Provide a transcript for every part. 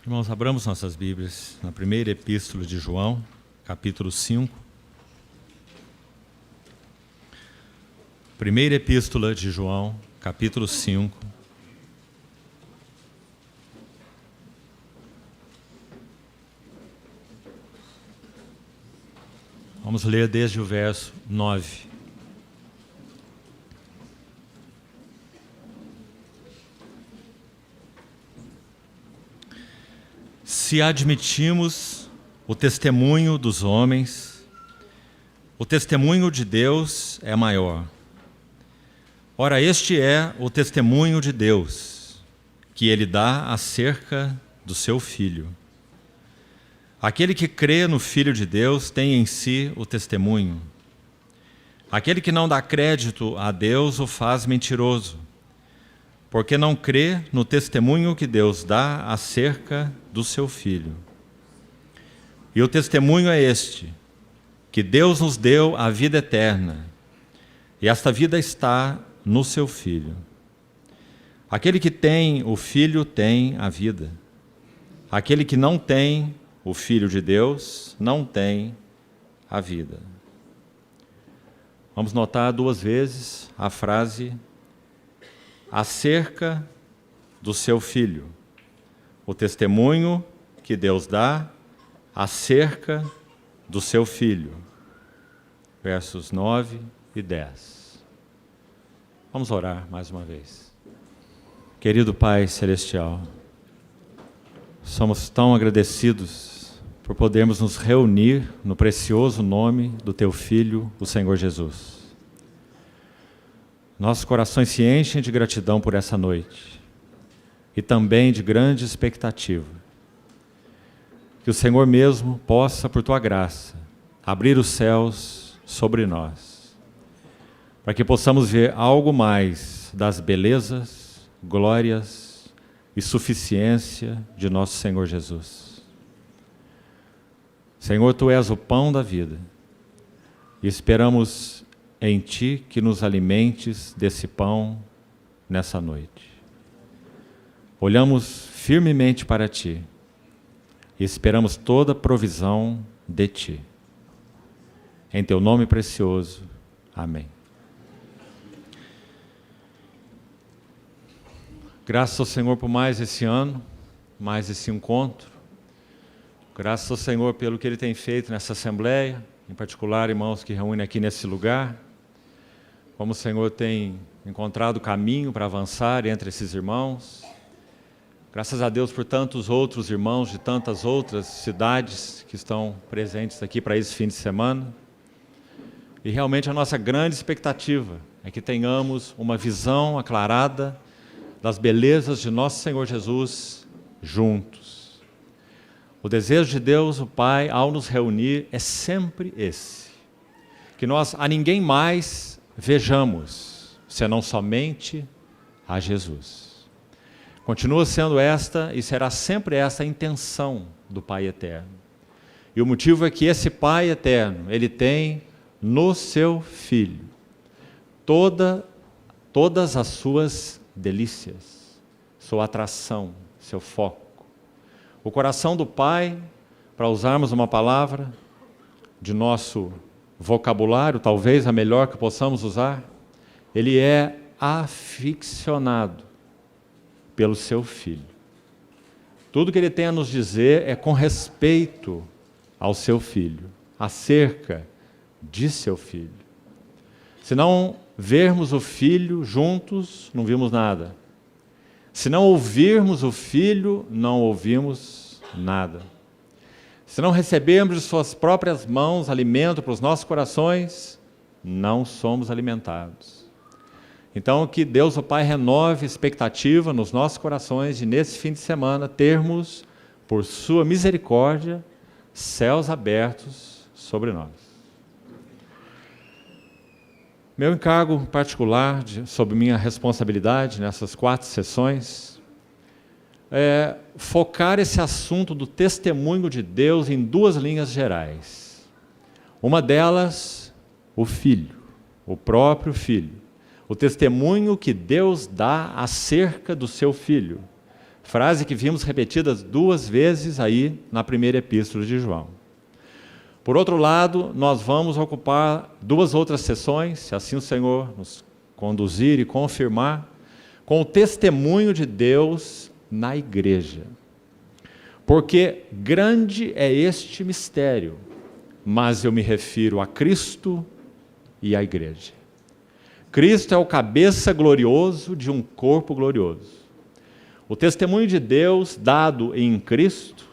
Irmãos, abramos nossas Bíblias na primeira epístola de João, capítulo 5. Primeira epístola de João, capítulo 5. Vamos ler desde o verso 9. Se admitimos o testemunho dos homens, o testemunho de Deus é maior. Ora, este é o testemunho de Deus, que Ele dá acerca do seu Filho. Aquele que crê no Filho de Deus tem em si o testemunho. Aquele que não dá crédito a Deus o faz mentiroso, porque não crê no testemunho que Deus dá acerca do seu Filho. E o testemunho é este, que Deus nos deu a vida eterna, e esta vida está no seu Filho. Aquele que tem o Filho tem a vida. Aquele que não tem o Filho de Deus não tem a vida. Vamos notar duas vezes a frase acerca do seu Filho. O testemunho que Deus dá acerca do seu Filho. Versos 9 e 10. Vamos orar mais uma vez. Querido Pai Celestial, somos tão agradecidos por podermos nos reunir no precioso nome do Teu Filho, o Senhor Jesus. Nossos corações se enchem de gratidão por essa noite e também de grande expectativa. Que o Senhor mesmo possa, por Tua graça, abrir os céus sobre nós, para que possamos ver algo mais das belezas, glórias e suficiência de nosso Senhor Jesus. Senhor, Tu és o pão da vida e esperamos em Ti que nos alimentes desse pão nessa noite. Olhamos firmemente para Ti e esperamos toda a provisão de Ti. Em Teu nome precioso. Amém. Graças ao Senhor por mais esse ano, mais esse encontro. Graças ao Senhor pelo que Ele tem feito nessa Assembleia, em particular, irmãos que reúnem aqui nesse lugar. Como o Senhor tem encontrado caminho para avançar entre esses irmãos. Graças a Deus por tantos outros irmãos de tantas outras cidades que estão presentes aqui para esse fim de semana. E realmente a nossa grande expectativa é que tenhamos uma visão aclarada das belezas de nosso Senhor Jesus juntos. O desejo de Deus, o Pai, ao nos reunir, é sempre esse. Que nós a ninguém mais vejamos, senão somente a Jesus. Continua sendo esta e será sempre esta a intenção do Pai Eterno. E o motivo é que esse Pai Eterno, Ele tem no seu Filho todas as suas delícias, sua atração, seu foco. O coração do Pai, para usarmos uma palavra de nosso vocabulário, talvez a melhor que possamos usar, Ele é aficionado pelo seu Filho. Tudo que Ele tem a nos dizer é com respeito ao seu Filho, acerca de seu Filho. Se não vermos o Filho juntos, não vimos nada. Se não ouvirmos o Filho, não ouvimos nada. Se não recebermos de suas próprias mãos alimento para os nossos corações, não somos alimentados. Então, que Deus, o Pai, renove a expectativa nos nossos corações de, nesse fim de semana, termos, por sua misericórdia, céus abertos sobre nós. Meu encargo particular, sob minha responsabilidade nessas 4 sessões, é focar esse assunto do testemunho de Deus em 2 linhas gerais. Uma delas, o Filho, o próprio Filho. O testemunho que Deus dá acerca do seu Filho. Frase que vimos repetidas 2 vezes aí na primeira epístola de João. Por outro lado, nós vamos ocupar 2 outras sessões, se assim o Senhor nos conduzir e confirmar, com o testemunho de Deus na igreja. Porque grande é este mistério, mas eu me refiro a Cristo e à igreja. Cristo é o cabeça glorioso de um corpo glorioso. O testemunho de Deus dado em Cristo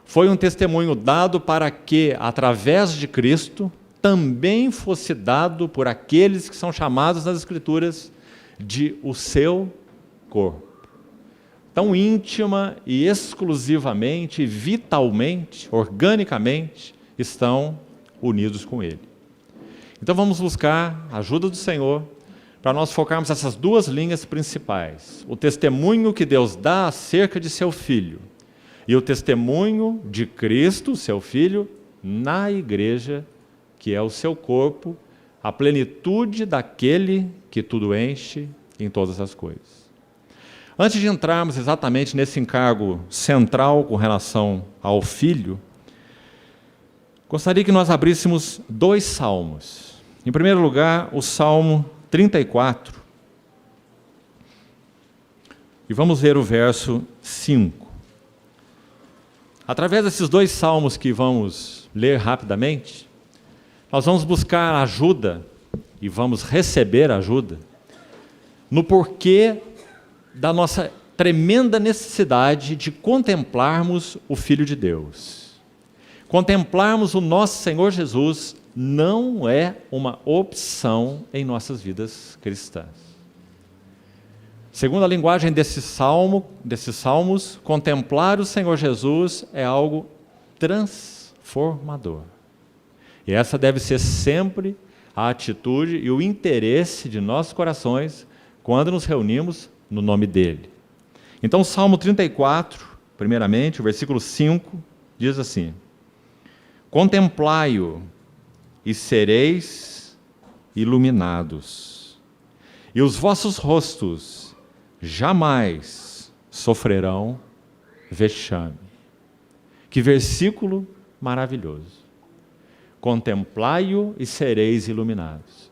foi um testemunho dado para que, através de Cristo, também fosse dado por aqueles que são chamados nas Escrituras de o seu corpo. Tão íntima e exclusivamente, vitalmente, organicamente, estão unidos com Ele. Então vamos buscar a ajuda do Senhor para nós focarmos essas 2 linhas principais. O testemunho que Deus dá acerca de seu Filho e o testemunho de Cristo, seu Filho, na igreja, que é o seu corpo, a plenitude daquele que tudo enche em todas as coisas. Antes de entrarmos exatamente nesse encargo central com relação ao Filho, gostaria que nós abríssemos 2 salmos. Em primeiro lugar, o Salmo 34. E vamos ver o verso 5. Através desses 2 salmos que vamos ler rapidamente, nós vamos buscar ajuda e vamos receber ajuda no porquê da nossa tremenda necessidade de contemplarmos o Filho de Deus. Contemplarmos o nosso Senhor Jesus não é uma opção em nossas vidas cristãs. Segundo a linguagem desses salmos, contemplar o Senhor Jesus é algo transformador. E essa deve ser sempre a atitude e o interesse de nossos corações quando nos reunimos no nome dEle. Então, o Salmo 34, primeiramente, o versículo 5, diz assim: contemplai-o e sereis iluminados, e os vossos rostos jamais sofrerão vexame. Que versículo maravilhoso. Contemplai-o e sereis iluminados.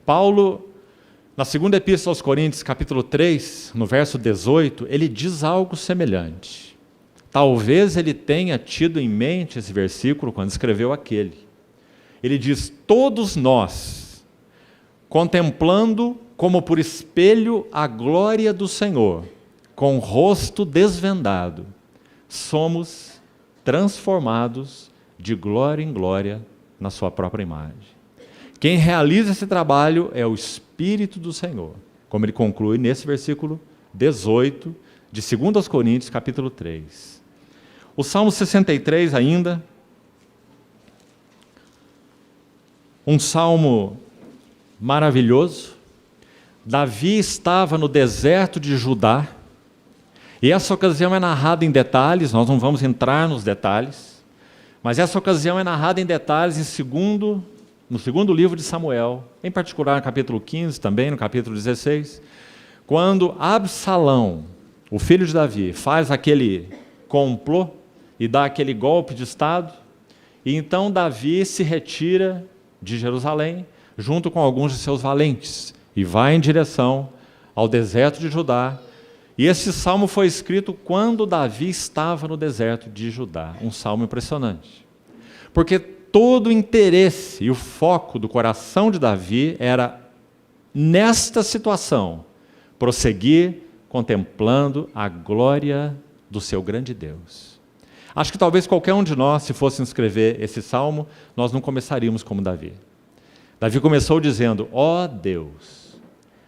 Paulo, na segunda epístola aos Coríntios, capítulo 3, no verso 18, ele diz algo semelhante. Talvez ele tenha tido em mente esse versículo quando escreveu aquele. Ele diz: todos nós, contemplando como por espelho a glória do Senhor, com o rosto desvendado, somos transformados de glória em glória na sua própria imagem. Quem realiza esse trabalho é o Espírito do Senhor, como ele conclui nesse versículo 18 de 2 Coríntios, capítulo 3. O Salmo 63 ainda, um salmo maravilhoso. Davi estava no deserto de Judá, e essa ocasião é narrada em detalhes, nós não vamos entrar nos detalhes, mas essa ocasião é narrada em detalhes no segundo livro de Samuel, em particular no capítulo 15, também no capítulo 16, quando Absalão, o filho de Davi, faz aquele complô e dá aquele golpe de Estado, e então Davi se retira de Jerusalém, junto com alguns de seus valentes, e vai em direção ao deserto de Judá. E esse salmo foi escrito quando Davi estava no deserto de Judá, um salmo impressionante, porque todo o interesse e o foco do coração de Davi era, nesta situação, prosseguir contemplando a glória do seu grande Deus. Acho que talvez qualquer um de nós, se fosse escrever esse salmo, nós não começaríamos como Davi. Davi começou dizendo: ó Deus,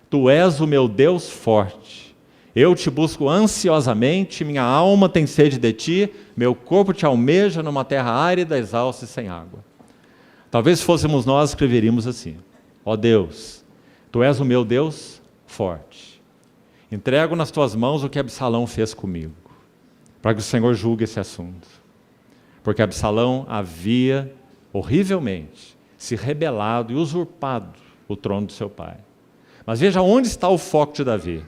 Tu és o meu Deus forte, eu te busco ansiosamente, minha alma tem sede de Ti, meu corpo te almeja numa terra árida, exausta e sem água. Talvez se fôssemos nós, escreveríamos assim: ó Deus, Tu és o meu Deus forte, entrego nas Tuas mãos o que Absalão fez comigo, para que o Senhor julgue esse assunto. Porque Absalão havia horrivelmente se rebelado e usurpado o trono do seu pai. Mas veja onde está o foco de Davi.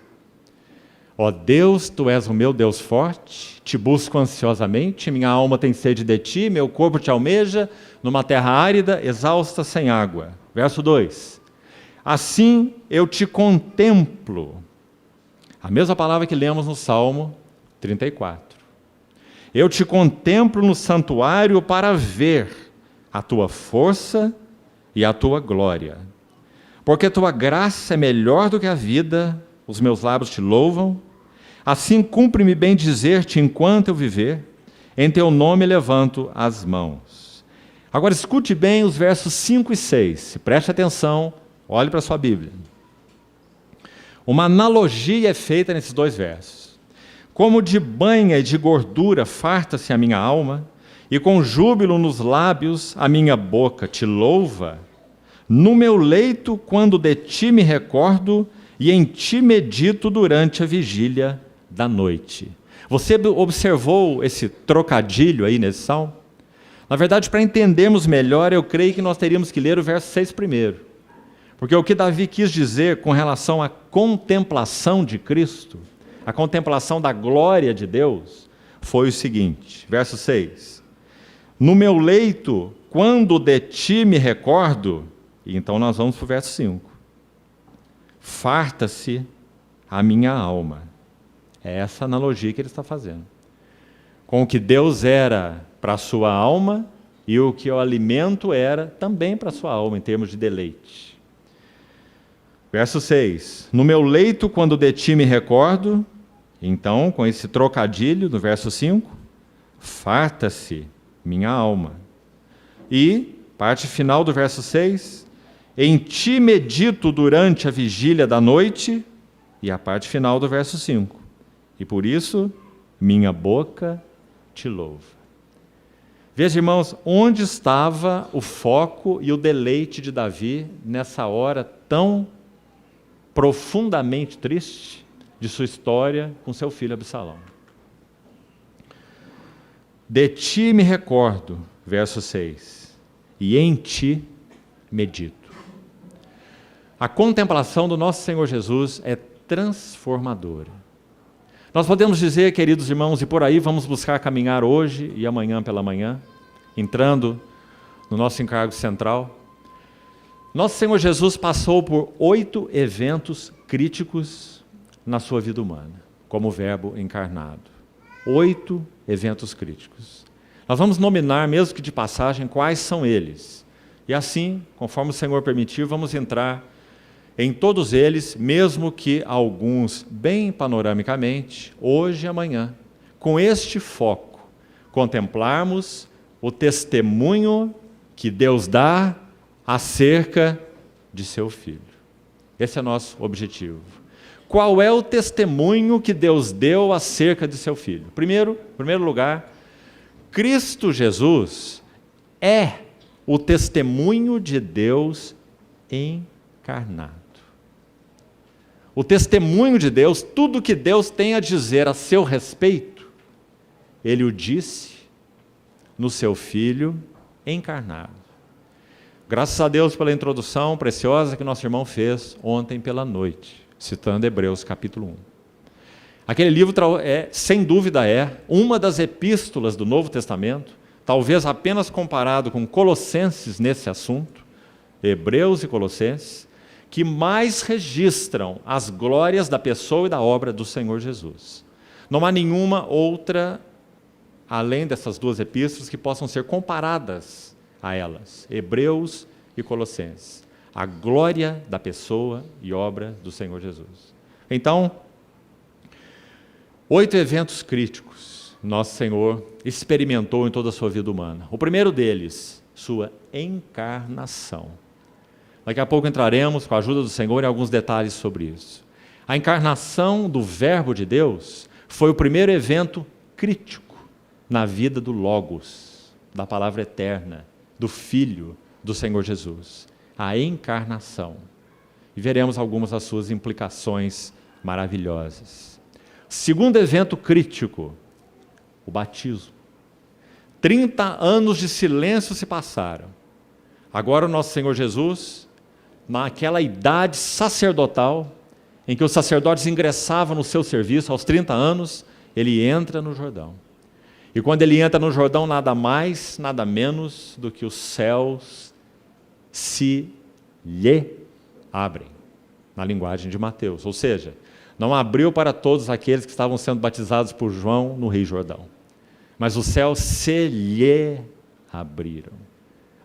Ó Deus, Tu és o meu Deus forte, Te busco ansiosamente, minha alma tem sede de Ti, meu corpo Te almeja, numa terra árida, exausta, sem água. Verso 2. Assim eu Te contemplo. A mesma palavra que lemos no Salmo 34. Eu Te contemplo no santuário para ver a Tua força e a Tua glória. Porque Tua graça é melhor do que a vida, os meus lábios Te louvam. Assim cumpre-me bem dizer-Te enquanto eu viver, em Teu nome levanto as mãos. Agora escute bem os versos 5 e 6, preste atenção, olhe para a sua Bíblia. Uma analogia é feita nesses dois versos. Como de banha e de gordura farta-se a minha alma, e com júbilo nos lábios a minha boca Te louva, no meu leito, quando de Ti me recordo, e em Ti medito durante a vigília da noite. Você observou esse trocadilho aí nesse salmo? Na verdade, para entendermos melhor, eu creio que nós teríamos que ler o verso 6 primeiro. Porque o que Davi quis dizer com relação à contemplação de Cristo, a contemplação da glória de Deus, foi o seguinte, verso 6. No meu leito, quando de Ti me recordo, e então nós vamos para o verso 5. Farta-se a minha alma. É essa analogia que ele está fazendo. Com o que Deus era para a sua alma e o que o alimento era também para a sua alma, em termos de deleite. Verso 6. No meu leito, quando de Ti me recordo, então, com esse trocadilho no verso 5, farta-se minha alma. E, parte final do verso 6, em Ti medito durante a vigília da noite, e a parte final do verso 5. E por isso, minha boca Te louva. Veja, irmãos, onde estava o foco e o deleite de Davi nessa hora tão profundamente triste de sua história com seu filho Absalão. De Ti me recordo, verso 6, e em Ti medito. A contemplação do nosso Senhor Jesus é transformadora. Nós podemos dizer, queridos irmãos, e por aí vamos buscar caminhar hoje e amanhã pela manhã, entrando no nosso encargo central. Nosso Senhor Jesus passou por 8 eventos críticos na sua vida humana, como Verbo encarnado. 8 eventos críticos. Nós vamos nominar, mesmo que de passagem, quais são eles. E assim, conforme o Senhor permitir, vamos entrar em todos eles, mesmo que alguns bem panoramicamente, hoje e amanhã, com este foco, contemplarmos o testemunho que Deus dá acerca de seu Filho. Esse é nosso objetivo. Qual é o testemunho que Deus deu acerca de seu Filho? Em primeiro lugar, Cristo Jesus é o testemunho de Deus encarnado. O testemunho de Deus, tudo que Deus tem a dizer a seu respeito, Ele o disse no seu Filho encarnado. Graças a Deus pela introdução preciosa que nosso irmão fez ontem pela noite, citando Hebreus capítulo 1. Aquele livro, sem dúvida, é uma das epístolas do Novo Testamento, talvez apenas comparado com Colossenses nesse assunto, Hebreus e Colossenses, que mais registram as glórias da pessoa e da obra do Senhor Jesus. Não há nenhuma outra, além dessas duas epístolas, que possam ser comparadas a elas, Hebreus e Colossenses. A glória da pessoa e obra do Senhor Jesus. Então, 8 eventos críticos nosso Senhor experimentou em toda a sua vida humana. O primeiro deles, sua encarnação. Daqui a pouco entraremos, com a ajuda do Senhor, em alguns detalhes sobre isso. A encarnação do Verbo de Deus foi o primeiro evento crítico na vida do Logos, da palavra eterna, do Filho do Senhor Jesus. A encarnação. E veremos algumas das suas implicações maravilhosas. Segundo evento crítico, o batismo. 30 anos de silêncio se passaram. Agora o nosso Senhor Jesus, naquela idade sacerdotal, em que os sacerdotes ingressavam no seu serviço, aos 30 anos, ele entra no Jordão. E quando ele entra no Jordão, nada mais, nada menos do que os céus se lhe abrem, na linguagem de Mateus. Ou seja, não abriu para todos aqueles que estavam sendo batizados por João no Rio Jordão, mas os céus se lhe abriram.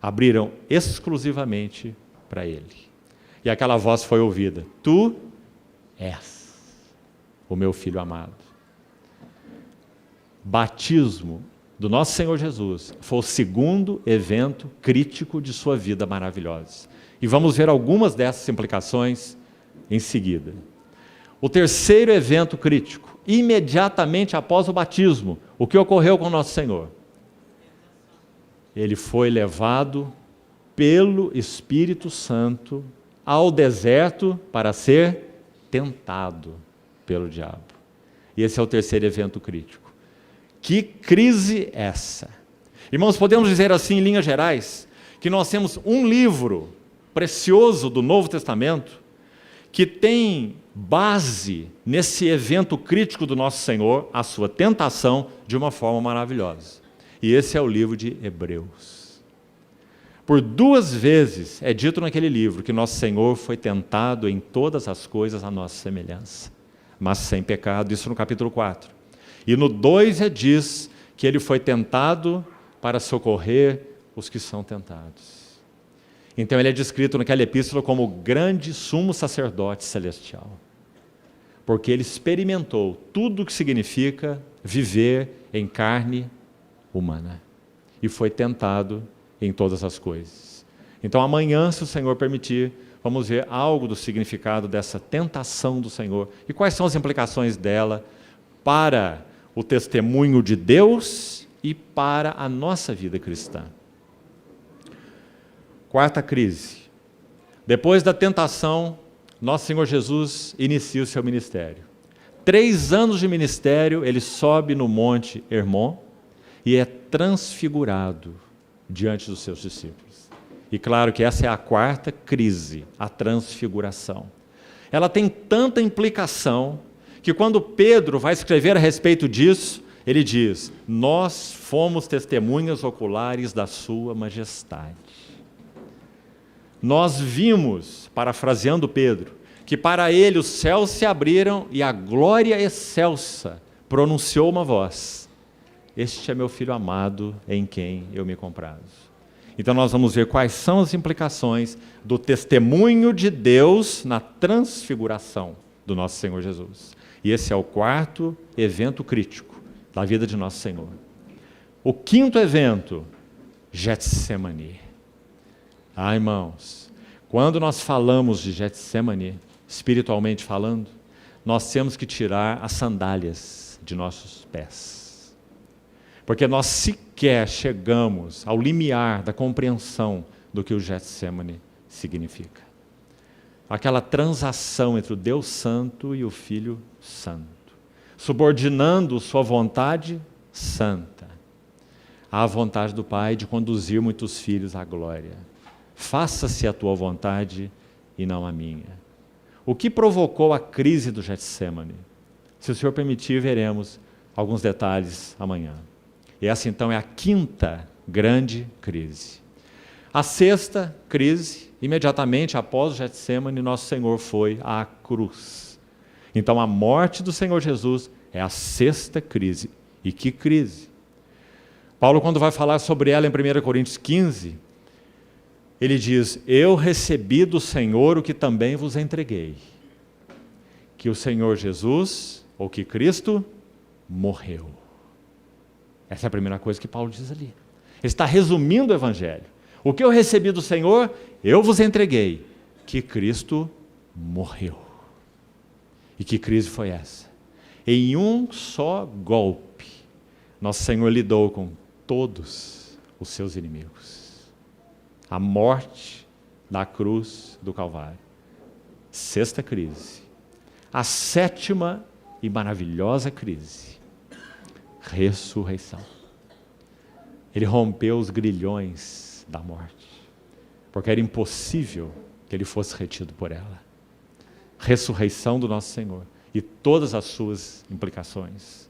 Abriram exclusivamente para ele. E aquela voz foi ouvida: Tu és o meu Filho amado. Batismo do nosso Senhor Jesus foi o segundo evento crítico de sua vida maravilhosa. E vamos ver algumas dessas implicações em seguida. O terceiro evento crítico, imediatamente após o batismo, o que ocorreu com o nosso Senhor? Ele foi levado pelo Espírito Santo ao deserto para ser tentado pelo diabo. E esse é o terceiro evento crítico. Que crise essa? Irmãos, podemos dizer assim, em linhas gerais, que nós temos um livro precioso do Novo Testamento que tem base nesse evento crítico do nosso Senhor, a sua tentação, de uma forma maravilhosa. E esse é o livro de Hebreus. Por 2 vezes é dito naquele livro que nosso Senhor foi tentado em todas as coisas à nossa semelhança, mas sem pecado, isso no capítulo 4. E no 2 diz que ele foi tentado para socorrer os que são tentados. Então ele é descrito naquela epístola como o grande sumo sacerdote celestial, porque ele experimentou tudo o que significa viver em carne humana e foi tentado em todas as coisas. Então amanhã, se o Senhor permitir, vamos ver algo do significado dessa tentação do Senhor e quais são as implicações dela para o testemunho de Deus e para a nossa vida cristã. Quarta crise. Depois da tentação, nosso Senhor Jesus inicia o seu ministério. 3 anos de ministério, ele sobe no monte Hermon e é transfigurado diante dos seus discípulos. E claro que essa é a quarta crise, a transfiguração. Ela tem tanta implicação que quando Pedro vai escrever a respeito disso, ele diz: nós fomos testemunhas oculares da sua majestade. Nós vimos, parafraseando Pedro, que para ele os céus se abriram e a glória excelsa pronunciou uma voz: este é meu Filho amado, em quem eu me comprazo. Então nós vamos ver quais são as implicações do testemunho de Deus na transfiguração do nosso Senhor Jesus. E esse é o quarto evento crítico da vida de nosso Senhor. O quinto evento, Getsemane. Irmãos, quando nós falamos de Getsemane, espiritualmente falando, nós temos que tirar as sandálias de nossos pés. Porque nós sequer chegamos ao limiar da compreensão do que o Getsemane significa. Aquela transação entre o Deus Santo e o Filho Santo, subordinando sua vontade santa à vontade do Pai de conduzir muitos filhos à glória. Faça-se a tua vontade e não a minha. O que provocou a crise do Getsemane? Se o Senhor permitir, veremos alguns detalhes amanhã. E essa então é a quinta grande crise. A sexta crise, imediatamente após o Getsemane, nosso Senhor foi à cruz. Então a morte do Senhor Jesus é a sexta crise. E que crise! Paulo, quando vai falar sobre ela em 1 Coríntios 15, ele diz: eu recebi do Senhor o que também vos entreguei, que o Senhor Jesus, ou que Cristo, morreu. Essa é a primeira coisa que Paulo diz ali. Ele está resumindo o Evangelho. O que eu recebi do Senhor, eu vos entreguei, que Cristo morreu. E que crise foi essa? Em um só golpe, nosso Senhor lidou com todos os seus inimigos. A morte da cruz do Calvário. Sexta crise. A sétima e maravilhosa crise. Ressurreição. Ele rompeu os grilhões da morte, porque era impossível que ele fosse retido por ela. ressurreição do nosso Senhor e todas as suas implicações.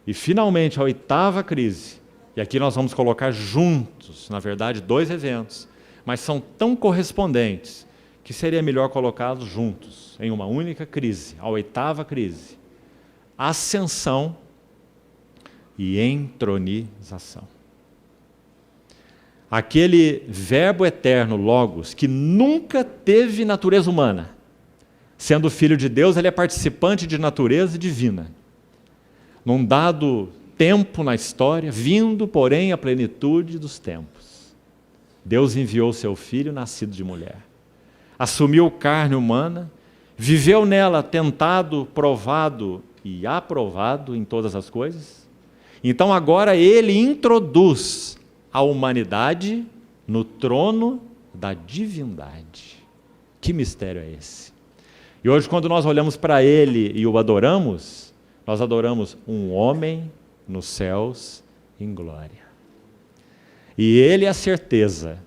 E finalmente a 8ª crise, e aqui nós vamos colocar juntos, na verdade, 2 eventos, mas são tão correspondentes que seria melhor colocá-los juntos, em uma única crise, a 8ª crise. Ascensão e entronização. Aquele verbo eterno, Logos, que nunca teve natureza humana, sendo filho de Deus, ele é participante de natureza divina. Num dado tempo na história, vindo, porém, à plenitude dos tempos, Deus enviou seu Filho, nascido de mulher. Assumiu carne humana, viveu nela tentado, provado e aprovado em todas as coisas. Então agora ele introduz a humanidade no trono da divindade. Que mistério é esse? E hoje, quando nós olhamos para ele e o adoramos, nós adoramos um homem nos céus em glória. E ele é a certeza,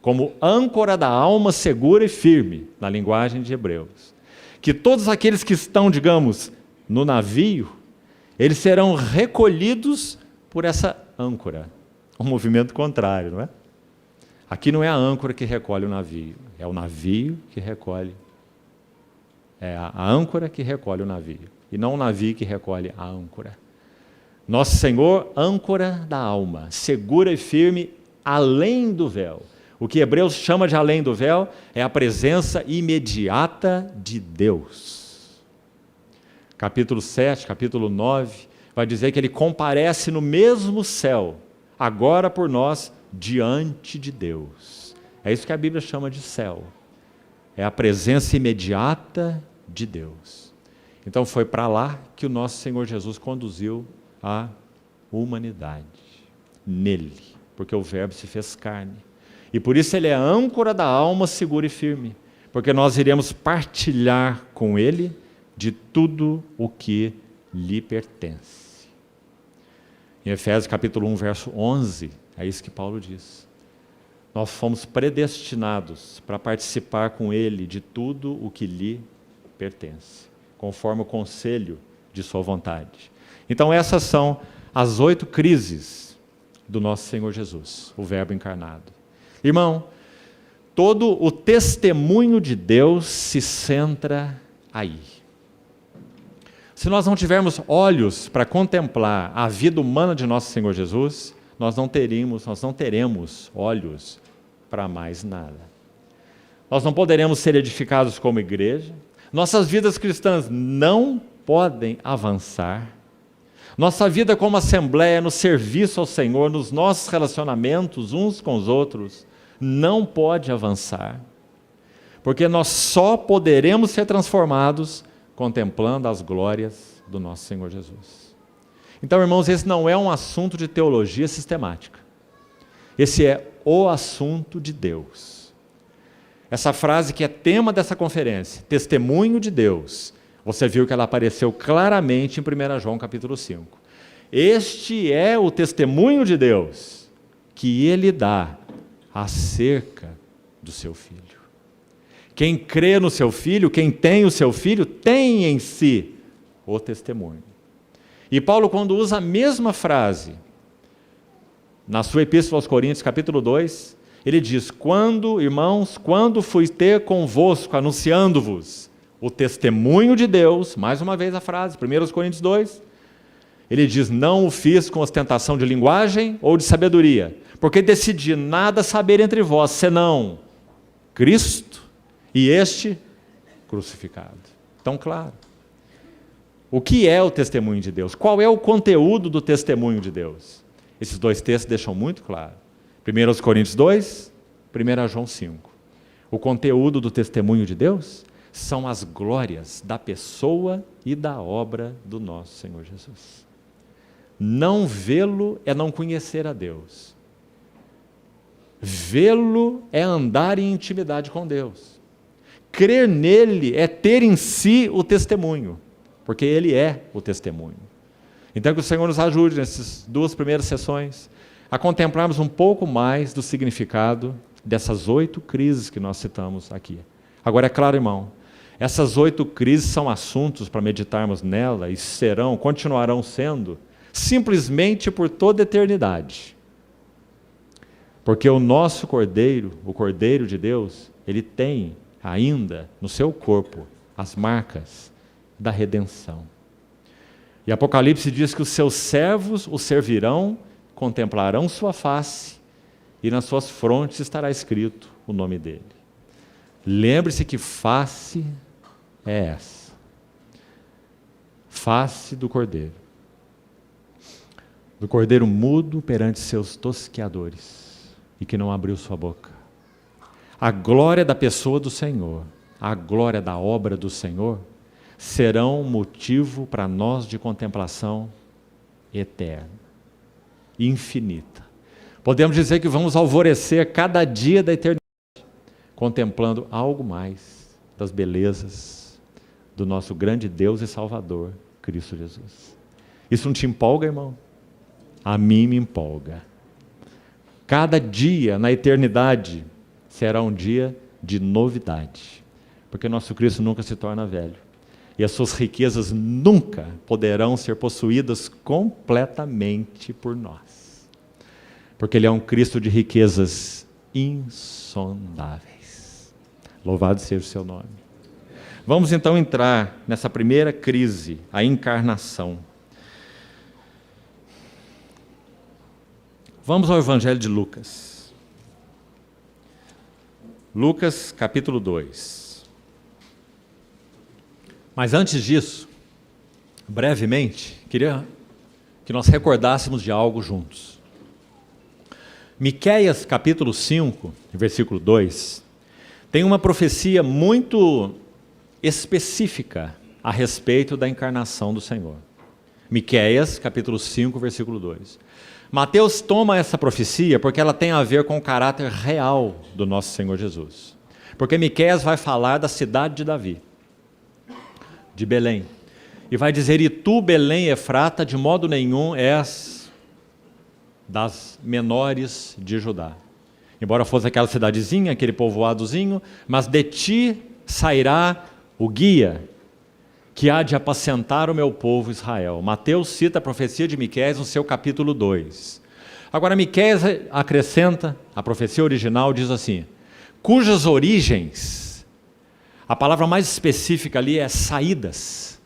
como âncora da alma segura e firme, na linguagem de Hebreus, que todos aqueles que estão, digamos, no navio, eles serão recolhidos por essa âncora. Um movimento contrário, não é? Aqui não é a âncora que recolhe o navio, é o navio que recolhe. É a âncora que recolhe o navio, e não o navio que recolhe a âncora. Nosso Senhor, âncora da alma, segura e firme, além do véu. O que Hebreus chama de além do véu é a presença imediata de Deus. Capítulo 7, capítulo 9, vai dizer que ele comparece no mesmo céu, agora por nós, diante de Deus. É isso que a Bíblia chama de céu. É a presença imediata de Deus. Então foi para lá que o nosso Senhor Jesus conduziu a humanidade. Nele, porque o Verbo se fez carne. E por isso ele é a âncora da alma segura e firme, porque nós iremos partilhar com ele de tudo o que lhe pertence. Em Efésios capítulo 1, verso 11, é isso que Paulo diz. Nós fomos predestinados para participar com ele de tudo o que lhe pertence, conforme o conselho de sua vontade. Então essas são as 8 crises do nosso Senhor Jesus, o Verbo encarnado. Irmão, todo o testemunho de Deus se centra aí. Se nós não tivermos olhos para contemplar a vida humana de nosso Senhor Jesus, nós não teremos olhos para mais nada. Nós não poderemos ser edificados como igreja, nossas vidas cristãs não podem avançar, nossa vida como assembleia, no serviço ao Senhor, nos nossos relacionamentos uns com os outros, não pode avançar, porque nós só poderemos ser transformados contemplando as glórias do nosso Senhor Jesus. Então, irmãos, esse não é um assunto de teologia sistemática. Esse é o assunto de Deus. Essa frase que é tema dessa conferência, testemunho de Deus, você viu que ela apareceu claramente em 1 João capítulo 5. Este é o testemunho de Deus que ele dá acerca do seu Filho. Quem crê no seu Filho, quem tem o seu Filho, tem em si o testemunho. E Paulo, quando usa a mesma frase, na sua Epístola aos Coríntios, capítulo 2, ele diz, irmãos, quando fui ter convosco, anunciando-vos o testemunho de Deus, mais uma vez a frase, 1 Coríntios 2, ele diz, não o fiz com ostentação de linguagem ou de sabedoria, porque decidi nada saber entre vós, senão Cristo e este crucificado. Tão claro. O que é o testemunho de Deus? Qual é o conteúdo do testemunho de Deus? Esses 2 textos deixam muito claro. 1 Coríntios 2, 1 João 5. O conteúdo do testemunho de Deus são as glórias da pessoa e da obra do nosso Senhor Jesus. Não vê-lo é não conhecer a Deus. Vê-lo é andar em intimidade com Deus. Crer nele é ter em si o testemunho, porque ele é o testemunho. Então que o Senhor nos ajude nessas 2 primeiras sessões a contemplarmos um pouco mais do significado dessas 8 crises que nós citamos aqui. Agora é claro, irmão, Essas 8 crises são assuntos para meditarmos nela e continuarão sendo, simplesmente por toda a eternidade. Porque o nosso Cordeiro, o Cordeiro de Deus, ele tem ainda no seu corpo as marcas da redenção. E Apocalipse diz que os seus servos o servirão, contemplarão sua face, e nas suas frontes estará escrito o nome dele. Lembre-se que face é essa. Face do Cordeiro. Do Cordeiro mudo perante seus tosqueadores, e que não abriu sua boca. A glória da pessoa do Senhor, a glória da obra do Senhor, serão motivo para nós de contemplação eterna, infinita. Podemos dizer que vamos alvorecer cada dia da eternidade, contemplando algo mais das belezas do nosso grande Deus e Salvador, Cristo Jesus. Isso não te empolga, irmão? A mim me empolga. Cada dia na eternidade será um dia de novidade, porque nosso Cristo nunca se torna velho, e as suas riquezas nunca poderão ser possuídas completamente por nós, porque Ele é um Cristo de riquezas insondáveis. Louvado seja o seu nome. Vamos então entrar nessa primeira crise, a encarnação. Vamos ao Evangelho de Lucas. Lucas, capítulo 2. Mas antes disso, brevemente, queria que nós recordássemos de algo juntos. Miqueias, capítulo 5, versículo 2, tem uma profecia muito específica a respeito da encarnação do Senhor. Miqueias, capítulo 5, versículo 2. Mateus toma essa profecia porque ela tem a ver com o caráter real do nosso Senhor Jesus. Porque Miqueias vai falar da cidade de Davi, de Belém. E vai dizer: e tu, Belém Efrata, de modo nenhum és das menores de Judá. Embora fosse aquela cidadezinha, aquele povoadozinho, mas de ti sairá o guia que há de apacentar o meu povo Israel. Mateus cita a profecia de Miqueias no seu capítulo 2. Agora Miqueias acrescenta, a profecia original diz assim: cujas origens, a palavra mais específica ali é saídas,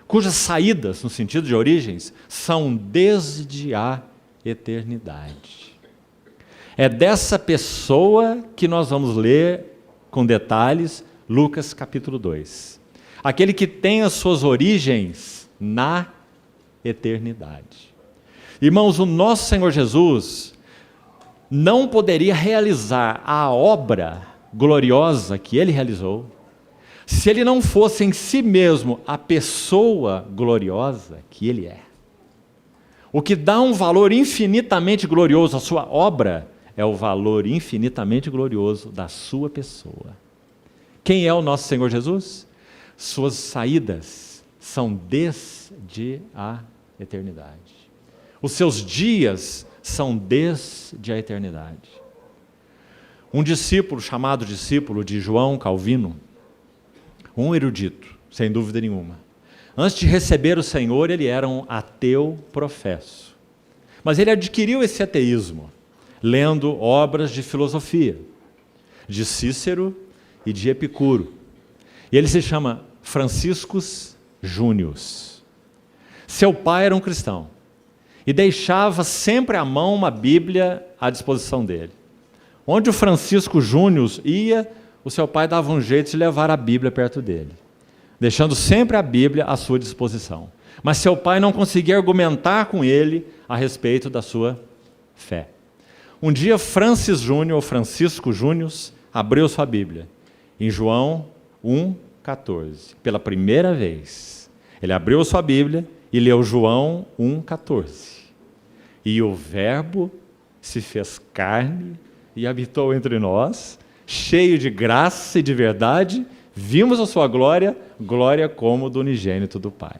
cujas saídas, no sentido de origens, são desde a eternidade. É dessa pessoa que nós vamos ler com detalhes Lucas capítulo 2. Aquele que tem as suas origens na eternidade. Irmãos, o nosso Senhor Jesus não poderia realizar a obra gloriosa que Ele realizou se Ele não fosse em si mesmo a pessoa gloriosa que Ele é. O que dá um valor infinitamente glorioso à sua obra é o valor infinitamente glorioso da sua pessoa. Quem é o nosso Senhor Jesus? Suas saídas são desde a eternidade. Os seus dias são desde a eternidade. Um discípulo, chamado discípulo de João Calvino, um erudito, sem dúvida nenhuma. Antes de receber o Senhor, ele era um ateu professo. Mas ele adquiriu esse ateísmo lendo obras de filosofia, de Cícero e de Epicuro. E ele se chama Franciscus Június. Seu pai era um cristão e deixava sempre à mão uma Bíblia à disposição dele. Onde o Francisco Június ia, o seu pai dava um jeito de levar a Bíblia perto dele, deixando sempre a Bíblia à sua disposição. Mas seu pai não conseguia argumentar com ele a respeito da sua fé. Um dia Francis Júnior, ou Francisco Június, abriu sua Bíblia em João 1,14. Pela primeira vez, ele abriu sua Bíblia e leu João 1,14. E o Verbo se fez carne e habitou entre nós, cheio de graça e de verdade, vimos a sua glória, glória como do unigênito do Pai.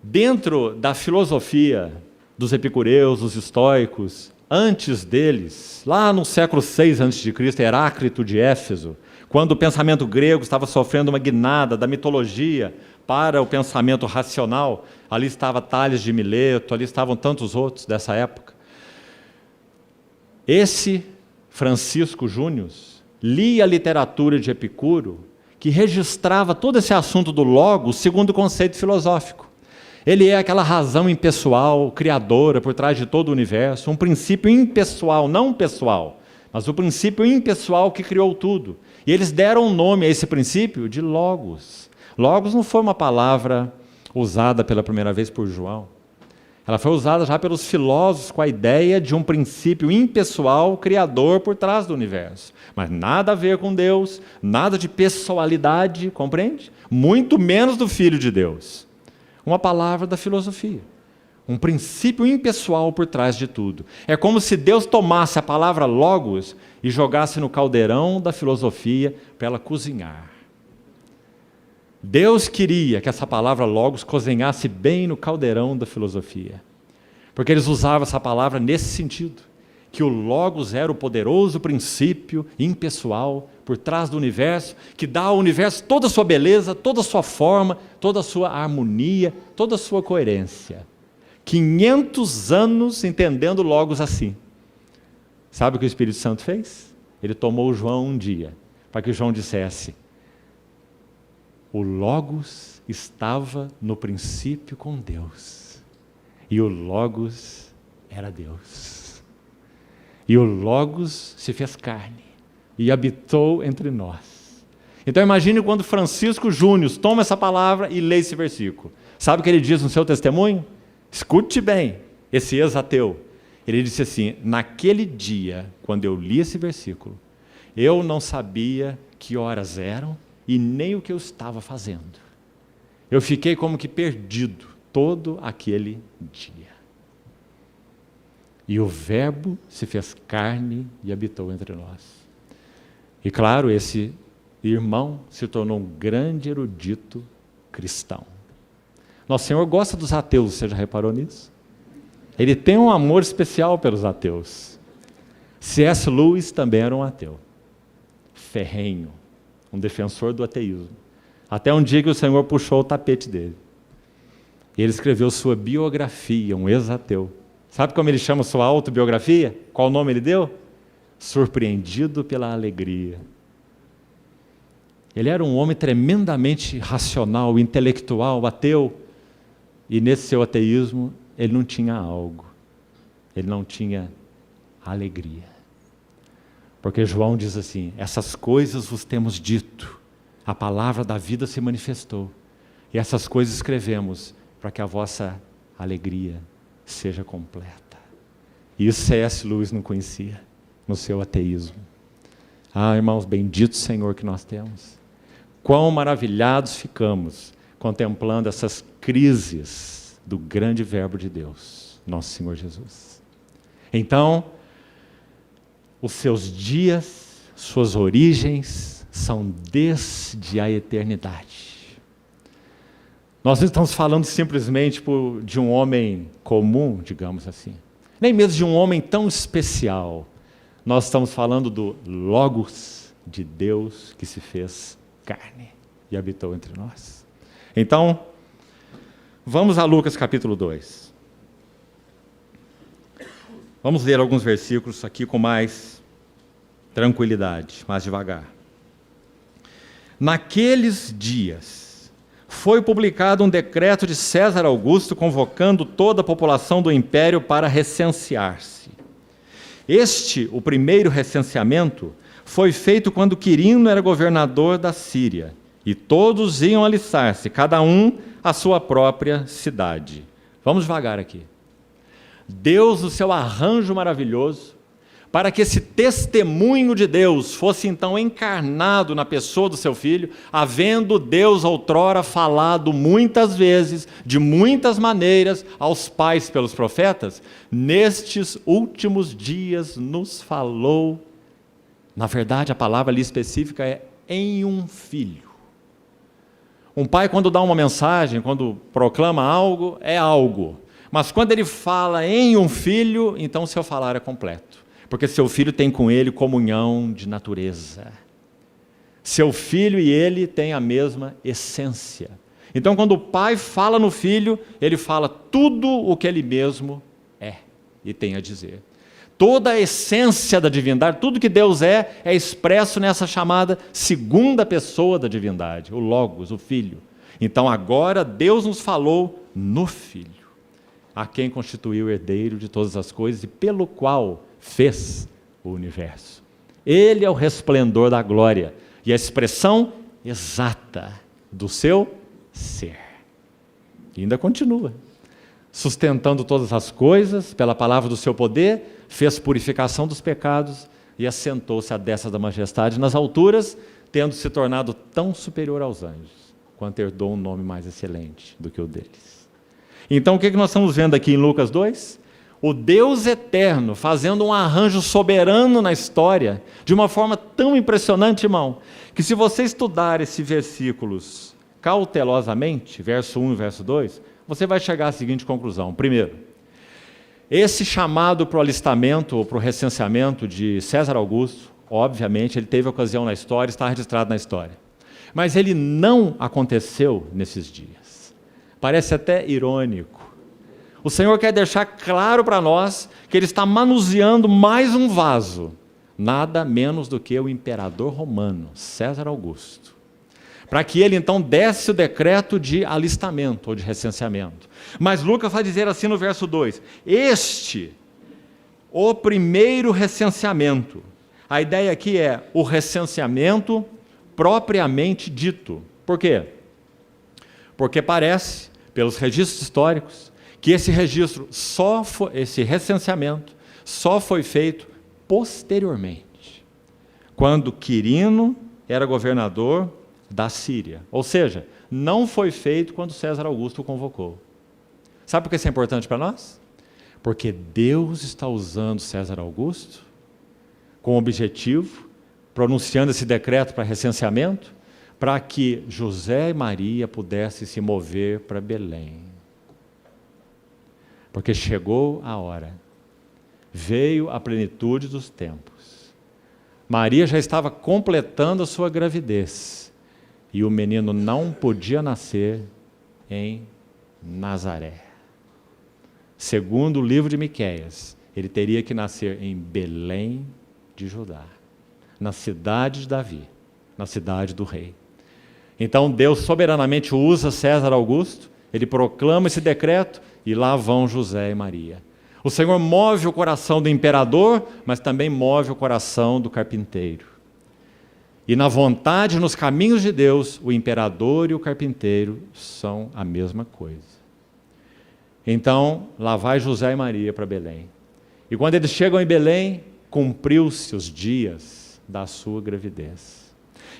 Dentro da filosofia dos epicureus, dos estoicos, antes deles, lá no século 6 a.C., Heráclito de Éfeso, Quando o pensamento grego estava sofrendo uma guinada da mitologia para o pensamento racional, ali estava Tales de Mileto, ali estavam tantos outros dessa época. Esse Francisco Júnior lia a literatura de Epicuro, que registrava todo esse assunto do logos segundo o conceito filosófico. Ele é aquela razão impessoal, criadora por trás de todo o universo, um princípio impessoal, não pessoal, mas o princípio impessoal que criou tudo. E eles deram um nome a esse princípio de logos. Logos não foi uma palavra usada pela primeira vez por João. Ela foi usada já pelos filósofos com a ideia de um princípio impessoal, criador por trás do universo. Mas nada a ver com Deus, nada de pessoalidade, compreende? Muito menos do Filho de Deus. Uma palavra da filosofia. Um princípio impessoal por trás de tudo. É como se Deus tomasse a palavra logos e jogasse no caldeirão da filosofia para ela cozinhar. Deus queria que essa palavra logos cozinhasse bem no caldeirão da filosofia. Porque eles usavam essa palavra nesse sentido. Que o logos era o poderoso princípio impessoal por trás do universo, que dá ao universo toda a sua beleza, toda a sua forma, toda a sua harmonia, toda a sua coerência. 500 anos entendendo logos assim. Sabe o que o Espírito Santo fez? Ele tomou João um dia, para que João dissesse: o logos estava no princípio com Deus, e o logos era Deus. E o logos se fez carne e habitou entre nós. Então imagine quando Francisco Júnior toma essa palavra e lê esse versículo. Sabe o que ele diz no seu testemunho? Escute bem, esse ex-ateu. Ele disse assim: naquele dia, quando eu li esse versículo, eu não sabia que horas eram e nem o que eu estava fazendo. Eu fiquei como que perdido todo aquele dia. E o Verbo se fez carne e habitou entre nós. E claro, esse irmão se tornou um grande erudito cristão. Nosso Senhor gosta dos ateus, você já reparou nisso? Ele tem um amor especial pelos ateus. C.S. Lewis também era um ateu. Ferrenho, um defensor do ateísmo. Até um dia que o Senhor puxou o tapete dele. E ele escreveu sua biografia, um ex-ateu. Sabe como ele chama sua autobiografia? Qual nome ele deu? Surpreendido pela alegria. Ele era um homem tremendamente racional, intelectual, ateu. E nesse seu ateísmo, ele não tinha algo. Ele não tinha alegria. Porque João diz assim: essas coisas vos temos dito. A palavra da vida se manifestou. E essas coisas escrevemos para que a vossa alegria seja completa. E isso C.S. Lewis não conhecia no seu ateísmo. Ah, irmãos, bendito Senhor que nós temos. Quão maravilhados ficamos contemplando essas crises do grande Verbo de Deus, nosso Senhor Jesus. Então, os seus dias, suas origens são desde a eternidade. Nós não estamos falando simplesmente de um homem comum, digamos assim. Nem mesmo de um homem tão especial. Nós estamos falando do Logos de Deus que se fez carne e habitou entre nós. Então, vamos a Lucas capítulo 2. Vamos ler alguns versículos aqui com mais tranquilidade, mais devagar. Naqueles dias, foi publicado um decreto de César Augusto convocando toda a população do império para recensear-se. O primeiro recenseamento, foi feito quando Quirino era governador da Síria, e todos iam alistar-se, cada um à sua própria cidade. Vamos devagar aqui. Deus, no seu arranjo maravilhoso, para que esse testemunho de Deus fosse então encarnado na pessoa do seu Filho, havendo Deus outrora falado muitas vezes, de muitas maneiras, aos pais pelos profetas, nestes últimos dias nos falou, na verdade a palavra ali específica é em um Filho. Um pai, quando dá uma mensagem, quando proclama algo, é algo, mas quando ele fala em um Filho, então o seu falar é completo. Porque seu Filho tem com ele comunhão de natureza. Seu filho e ele têm a mesma essência. Então, quando o pai fala no filho, ele fala tudo o que ele mesmo é e tem a dizer. Toda a essência da divindade, tudo que Deus é expresso nessa chamada segunda pessoa da divindade, o Logos, o Filho. Então, agora, Deus nos falou no Filho, a quem constituiu o herdeiro de todas as coisas e pelo qual fez o universo. Ele é o resplendor da glória e a expressão exata do seu ser. E ainda continua. Sustentando todas as coisas pela palavra do seu poder, fez purificação dos pecados e assentou-se à destra da majestade nas alturas, tendo se tornado tão superior aos anjos, quanto herdou um nome mais excelente do que o deles. Então, o que nós estamos vendo aqui em Lucas 2? O Deus eterno fazendo um arranjo soberano na história, de uma forma tão impressionante, irmão, que se você estudar esses versículos cautelosamente, verso 1 e verso 2, você vai chegar à seguinte conclusão. Primeiro, esse chamado para o alistamento ou para o recenseamento de César Augusto, obviamente, ele teve ocasião na história, está registrado na história. Mas ele não aconteceu nesses dias. Parece até irônico. O Senhor quer deixar claro para nós que Ele está manuseando mais um vaso, nada menos do que o imperador romano, César Augusto, para que ele então desse o decreto de alistamento ou de recenseamento. Mas Lucas vai dizer assim no verso 2, o primeiro recenseamento. A ideia aqui é o recenseamento propriamente dito. Por quê? Porque parece, pelos registros históricos, que esse recenseamento só foi feito posteriormente, quando Quirino era governador da Síria. Ou seja, não foi feito quando César Augusto o convocou. Sabe por que isso é importante para nós? Porque Deus está usando César Augusto com objetivo, pronunciando esse decreto para recenseamento, para que José e Maria pudessem se mover para Belém. Porque chegou a hora, veio a plenitude dos tempos. Maria já estava completando a sua gravidez, e o menino não podia nascer em Nazaré. Segundo o livro de Miqueias, ele teria que nascer em Belém de Judá, na cidade de Davi, na cidade do rei. Então Deus soberanamente usa César Augusto, ele proclama esse decreto, e lá vão José e Maria. O Senhor move o coração do imperador, mas também move o coração do carpinteiro. E na vontade, nos caminhos de Deus, o imperador e o carpinteiro são a mesma coisa. Então, lá vai José e Maria para Belém. E quando eles chegam em Belém, cumpriu-se os dias da sua gravidez.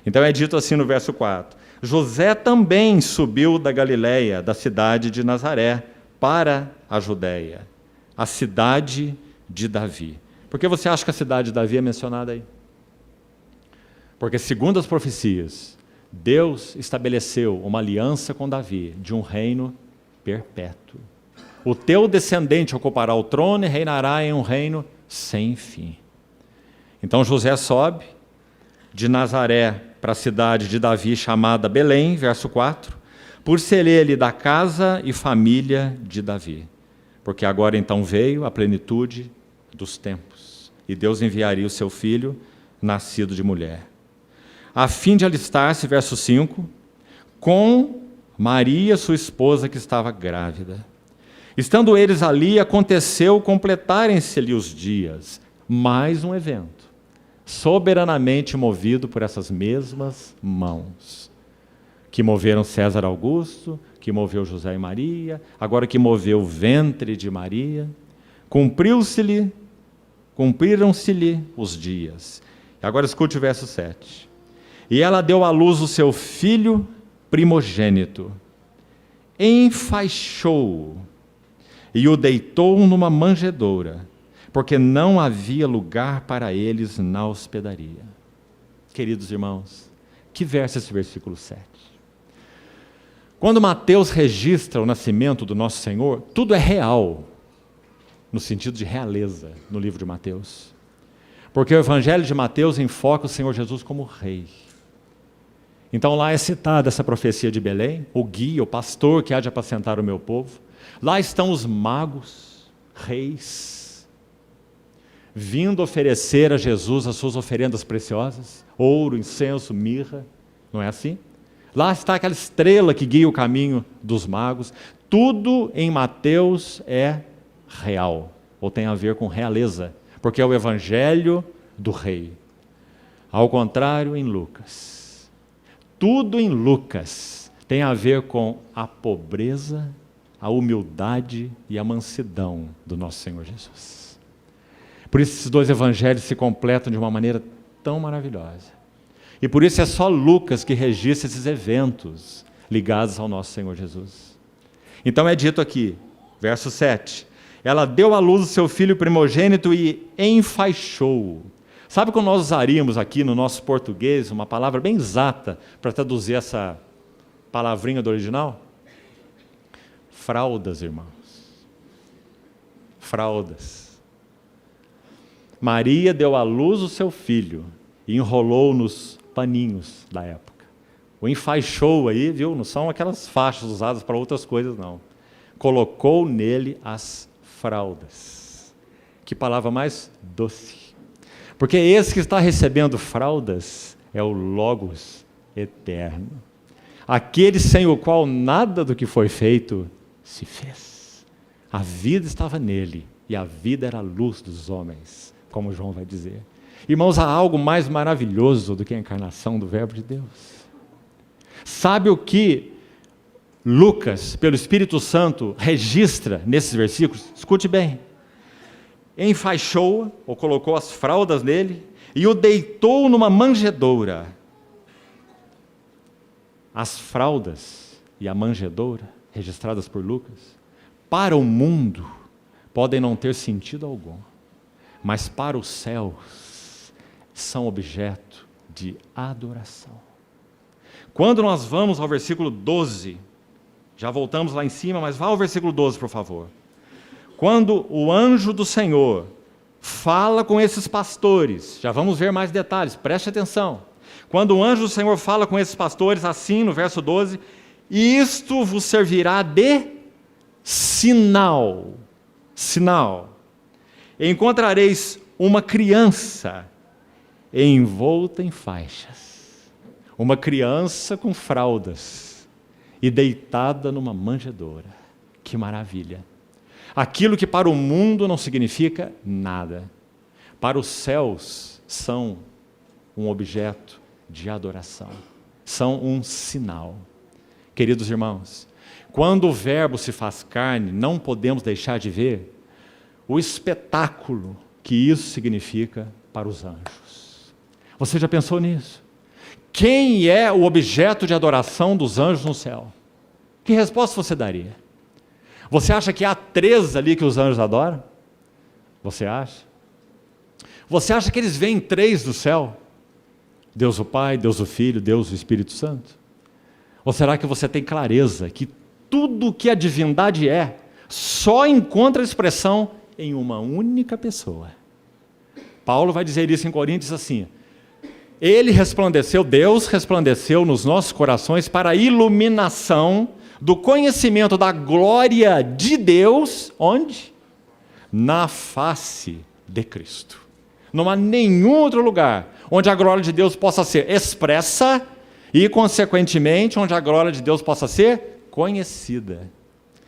Então é dito assim no verso 4, José também subiu da Galileia, da cidade de Nazaré, para a Judéia, a cidade de Davi. Por que você acha que a cidade de Davi é mencionada aí? Porque, segundo as profecias, Deus estabeleceu uma aliança com Davi de um reino perpétuo. O teu descendente ocupará o trono e reinará em um reino sem fim. Então José sobe de Nazaré para a cidade de Davi, chamada Belém, verso 4, por ser ele da casa e família de Davi. Porque agora então veio a plenitude dos tempos, e Deus enviaria o seu filho, nascido de mulher, a fim de alistar-se, verso 5, com Maria, sua esposa, que estava grávida. Estando eles ali, aconteceu completarem-se-lhe os dias. Mais um evento, soberanamente movido por essas mesmas mãos, que moveram César Augusto, que moveu José e Maria, agora que moveu o ventre de Maria. Cumpriram-se-lhe os dias. Agora escute o verso 7. E ela deu à luz o seu filho primogênito, enfaixou-o e o deitou numa manjedoura, porque não havia lugar para eles na hospedaria. Queridos irmãos, que verso é esse versículo 7? Quando Mateus registra o nascimento do nosso Senhor, tudo é real, no sentido de realeza, no livro de Mateus. Porque o Evangelho de Mateus enfoca o Senhor Jesus como rei. Então lá é citada essa profecia de Belém, o guia, o pastor que há de apacentar o meu povo. Lá estão os magos, reis, vindo oferecer a Jesus as suas oferendas preciosas, ouro, incenso, mirra, não é assim? Lá está aquela estrela que guia o caminho dos magos. Tudo em Mateus é real, ou tem a ver com realeza, porque é o evangelho do rei. Ao contrário, em Lucas, tudo em Lucas tem a ver com a pobreza, a humildade e a mansidão do nosso Senhor Jesus. Por isso esses dois evangelhos se completam de uma maneira tão maravilhosa. E por isso é só Lucas que registra esses eventos ligados ao nosso Senhor Jesus. Então é dito aqui, verso 7, ela deu à luz o seu filho primogênito e enfaixou-o. Sabe como nós usaríamos aqui no nosso português uma palavra bem exata para traduzir essa palavrinha do original? Fraldas, irmãos. Fraldas. Maria deu à luz o seu filho e enrolou nos paninhos da época. O enfaixou aí, viu? Não são aquelas faixas usadas para outras coisas, não. Colocou nele as fraldas. Que palavra mais doce. Porque esse que está recebendo fraldas é o Logos eterno. Aquele sem o qual nada do que foi feito se fez. A vida estava nele e a vida era a luz dos homens, como João vai dizer. Irmãos, há algo mais maravilhoso do que a encarnação do Verbo de Deus. Sabe o que Lucas, pelo Espírito Santo, registra nesses versículos? Escute bem. Enfaixou-o, ou colocou as fraldas nele, e o deitou numa manjedoura. As fraldas e a manjedoura, registradas por Lucas, para o mundo, podem não ter sentido algum, mas para os céus, são objeto de adoração. Quando nós vamos ao versículo 12, já voltamos lá em cima, mas vá ao versículo 12, por favor. Quando o anjo do Senhor fala com esses pastores, já vamos ver mais detalhes, preste atenção. Quando o anjo do Senhor fala com esses pastores, assim no verso 12, isto vos servirá de sinal. Sinal. Encontrareis uma criança envolta em faixas, uma criança com fraldas e deitada numa manjedoura. Que maravilha! Aquilo que para o mundo não significa nada, para os céus são um objeto de adoração, são um sinal. Queridos irmãos, quando o Verbo se faz carne, não podemos deixar de ver o espetáculo que isso significa para os anjos. Você já pensou nisso? Quem é o objeto de adoração dos anjos no céu? Que resposta você daria? Você acha que há 3 ali que os anjos adoram? Você acha? Você acha que eles veem 3 do céu? Deus o Pai, Deus o Filho, Deus o Espírito Santo? Ou será que você tem clareza que tudo que a divindade é, só encontra expressão em uma única pessoa? Paulo vai dizer isso em Coríntios assim: Ele resplandeceu, Deus resplandeceu nos nossos corações para a iluminação do conhecimento da glória de Deus, onde? Na face de Cristo. Não há nenhum outro lugar onde a glória de Deus possa ser expressa e, consequentemente, onde a glória de Deus possa ser conhecida.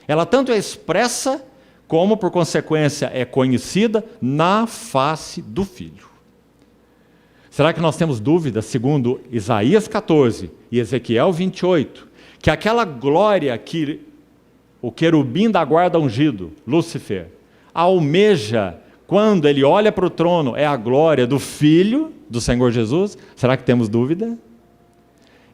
Ela tanto é expressa, como, por consequência, é conhecida na face do Filho. Será que nós temos dúvida, segundo Isaías 14 e Ezequiel 28, que aquela glória que o querubim da guarda ungido, Lúcifer, almeja quando ele olha para o trono, é a glória do Filho do Senhor Jesus? Será que temos dúvida?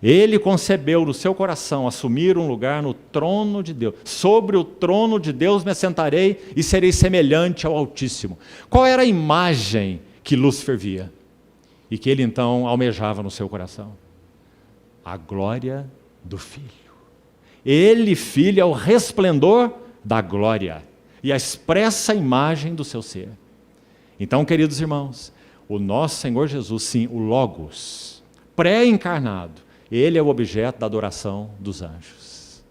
Ele concebeu no seu coração assumir um lugar no trono de Deus. Sobre o trono de Deus me assentarei e serei semelhante ao Altíssimo. Qual era a imagem que Lúcifer via? E que ele então almejava no seu coração? A glória do Filho. Ele, Filho, é o resplendor da glória e a expressa imagem do seu ser. Então, queridos irmãos, o nosso Senhor Jesus, sim, o Logos, pré-encarnado, Ele é o objeto da adoração dos anjos.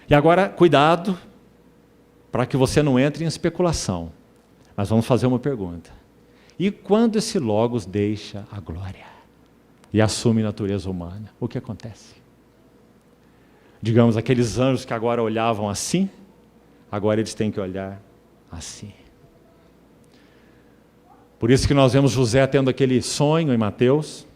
E agora, cuidado, para que você não entre em especulação. Mas vamos fazer uma pergunta. E quando esse Logos deixa a glória e assume natureza humana, o que acontece? Digamos, aqueles anjos que agora olhavam assim, agora eles têm que olhar assim. Por isso que nós vemos José tendo aquele sonho em Mateus,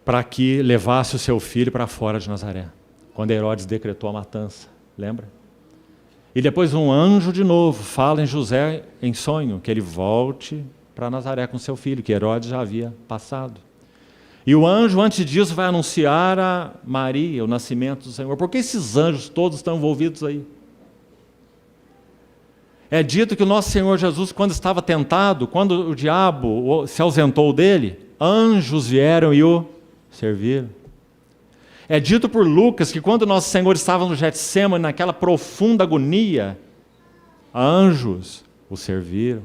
para que levasse o seu filho para fora de Nazaré, quando Herodes decretou a matança, lembra? E depois um anjo de novo fala em José em sonho, que ele volte para Nazaré com seu filho, que Herodes já havia passado. E o anjo, antes disso, vai anunciar a Maria o nascimento do Senhor. Por que esses anjos todos estão envolvidos aí? É dito que o nosso Senhor Jesus, quando estava tentado, quando o diabo se ausentou dele, anjos vieram e o serviram. É dito por Lucas que quando nosso Senhor estava no Getsêmani, naquela profunda agonia, anjos o serviram.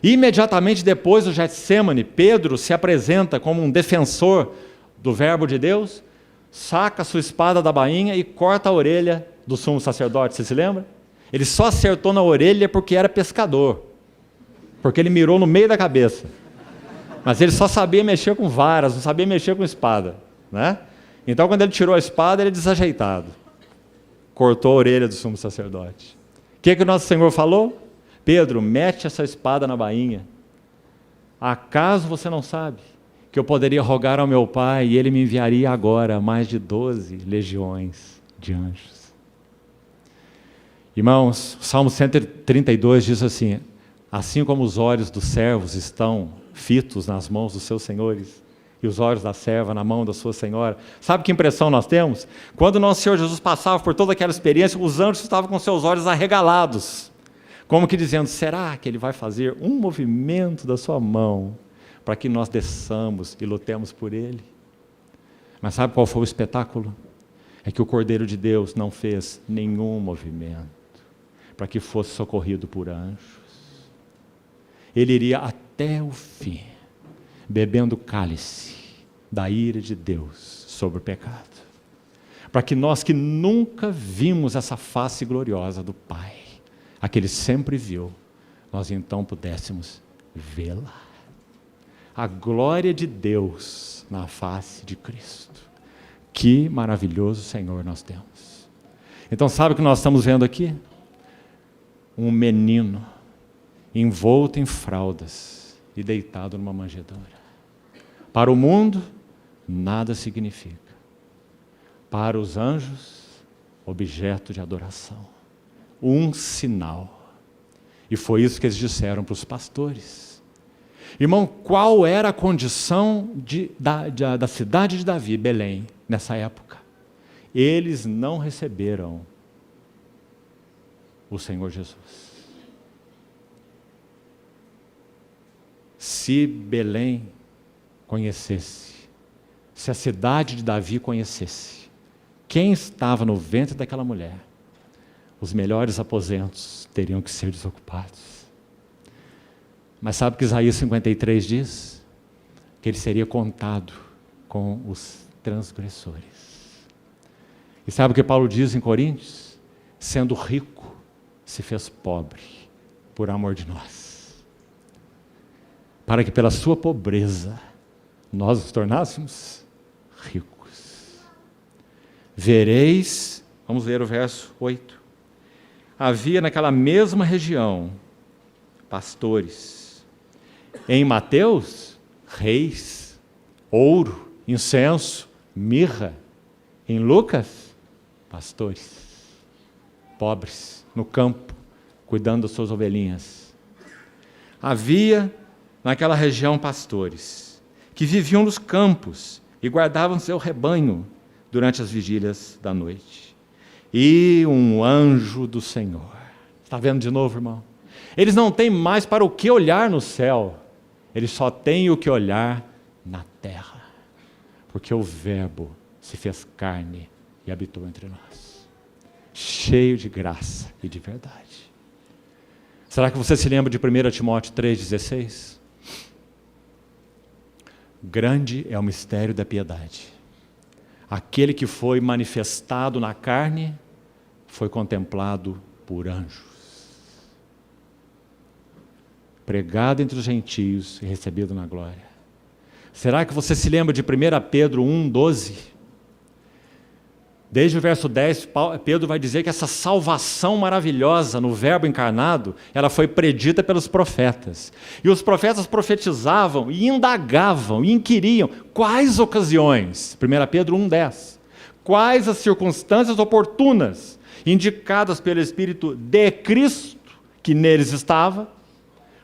Imediatamente depois do Getsêmani, Pedro se apresenta como um defensor do verbo de Deus, saca a sua espada da bainha e corta a orelha do sumo sacerdote, você se lembra? Ele só acertou na orelha porque era pescador, porque ele mirou no meio da cabeça. Mas ele só sabia mexer com varas, não sabia mexer com espada, né? Então, quando ele tirou a espada, ele é desajeitado. Cortou a orelha do sumo sacerdote. O que o nosso Senhor falou? Pedro, mete essa espada na bainha. Acaso você não sabe que eu poderia rogar ao meu Pai e Ele me enviaria agora mais de 12 legiões de anjos? Irmãos, o Salmo 132 diz assim: assim como os olhos dos servos estão fitos nas mãos dos seus senhores, e os olhos da serva na mão da sua senhora. Sabe que impressão nós temos? Quando nosso Senhor Jesus passava por toda aquela experiência, os anjos estavam com seus olhos arregalados, como que dizendo, será que Ele vai fazer um movimento da sua mão para que nós desçamos e lutemos por Ele? Mas sabe qual foi o espetáculo? É que o Cordeiro de Deus não fez nenhum movimento para que fosse socorrido por anjos. Ele iria até o fim, bebendo o cálice da ira de Deus sobre o pecado, para que nós que nunca vimos essa face gloriosa do Pai, a que Ele sempre viu, nós então pudéssemos vê-la. A glória de Deus na face de Cristo. Que maravilhoso Senhor nós temos. Então sabe o que nós estamos vendo aqui? Um menino envolto em fraldas e deitado numa manjedoura. Para o mundo, nada significa. Para os anjos, objeto de adoração. Um sinal. E foi isso que eles disseram para os pastores. Irmão, qual era a condição da cidade de Davi, Belém, nessa época? Eles não receberam o Senhor Jesus. Se Belém conhecesse, se a cidade de Davi conhecesse, quem estava no ventre daquela mulher, os melhores aposentos teriam que ser desocupados. Mas sabe o que Isaías 53 diz? Que ele seria contado com os transgressores. E sabe o que Paulo diz em Coríntios? Sendo rico, se fez pobre por amor de nós, para que pela sua pobreza nós nos tornássemos ricos. Vereis, vamos ler o verso 8. Havia naquela mesma região pastores. Em Mateus, reis, ouro, incenso, mirra. Em Lucas, pastores, pobres, no campo, cuidando das suas ovelhinhas. Havia naquela região pastores, que viviam nos campos e guardavam seu rebanho durante as vigílias da noite. E um anjo do Senhor. Está vendo de novo, irmão? Eles não têm mais para o que olhar no céu, eles só têm o que olhar na terra, porque o Verbo se fez carne e habitou entre nós, cheio de graça e de verdade. Será que você se lembra de 1 Timóteo 3,16? Grande é o mistério da piedade. Aquele que foi manifestado na carne foi contemplado por anjos. Pregado entre os gentios e recebido na glória. Será que você se lembra de 1 Pedro 1:12? Desde o verso 10, Pedro vai dizer que essa salvação maravilhosa no Verbo encarnado, ela foi predita pelos profetas. E os profetas profetizavam e indagavam e inquiriam quais ocasiões, 1 Pedro 1:10, quais as circunstâncias oportunas indicadas pelo Espírito de Cristo que neles estava,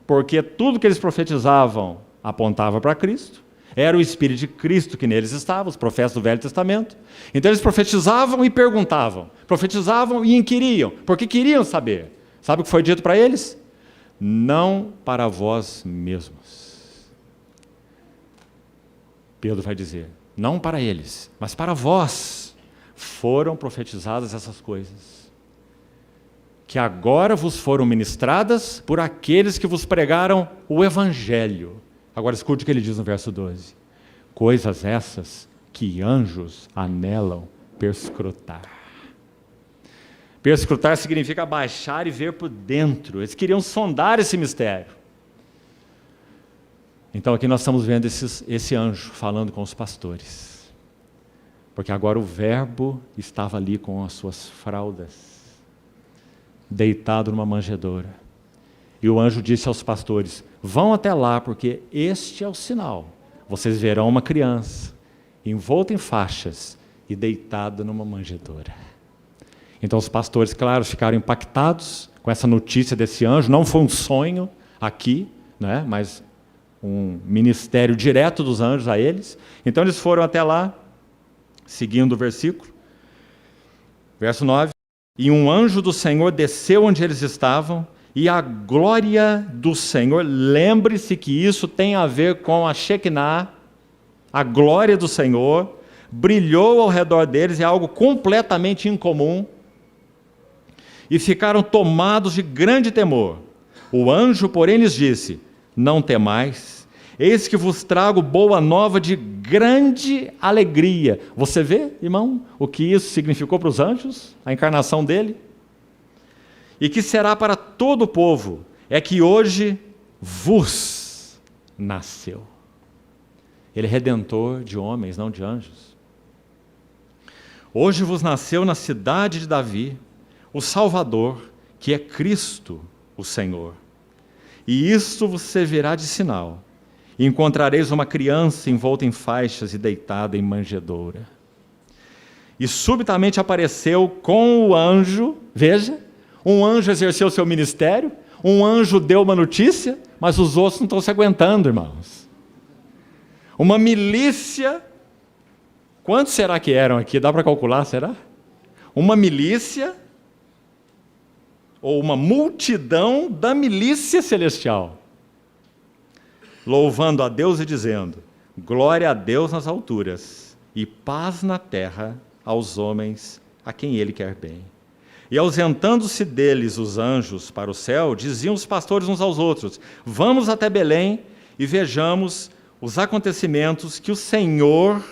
porque tudo que eles profetizavam apontava para Cristo. Era o Espírito de Cristo que neles estava, os profetas do Velho Testamento. Então eles profetizavam e perguntavam, profetizavam e inquiriam, porque queriam saber. Sabe o que foi dito para eles? Não para vós mesmos. Pedro vai dizer, não para eles, mas para vós foram profetizadas essas coisas, que agora vos foram ministradas por aqueles que vos pregaram o Evangelho. Agora escute o que ele diz no verso 12. Coisas essas que anjos anelam perscrutar. Perscrutar significa abaixar e ver por dentro. Eles queriam sondar esse mistério. Então aqui nós estamos vendo esse anjo falando com os pastores. Porque agora o Verbo estava ali com as suas fraldas, deitado numa manjedoura. E o anjo disse aos pastores, vão até lá, porque este é o sinal. Vocês verão uma criança, envolta em faixas e deitada numa manjedoura. Então os pastores, claro, ficaram impactados com essa notícia desse anjo. Não foi um sonho aqui, né, mas um ministério direto dos anjos a eles. Então eles foram até lá, seguindo o versículo. Verso 9. E um anjo do Senhor desceu onde eles estavam, e a glória do Senhor, lembre-se que isso tem a ver com a Shekinah, a glória do Senhor, brilhou ao redor deles, é algo completamente incomum, e ficaram tomados de grande temor. O anjo, porém, lhes disse, não temais, eis que vos trago boa nova de grande alegria. Você vê, irmão, o que isso significou para os anjos? A encarnação dele? E que será para todo o povo, é que hoje vos nasceu. Ele é redentor de homens, não de anjos. Hoje vos nasceu na cidade de Davi, o Salvador, que é Cristo, o Senhor. E isso vos servirá de sinal. E encontrareis uma criança envolta em faixas e deitada em manjedoura. E subitamente apareceu com o anjo, veja, um anjo exerceu seu ministério, um anjo deu uma notícia, mas os outros não estão se aguentando, irmãos. Uma milícia, quantos será que eram aqui? Dá para calcular, será? Uma milícia, ou uma multidão da milícia celestial, louvando a Deus e dizendo, glória a Deus nas alturas, e paz na terra aos homens a quem Ele quer bem. E ausentando-se deles os anjos para o céu, diziam os pastores uns aos outros, vamos até Belém e vejamos os acontecimentos que o Senhor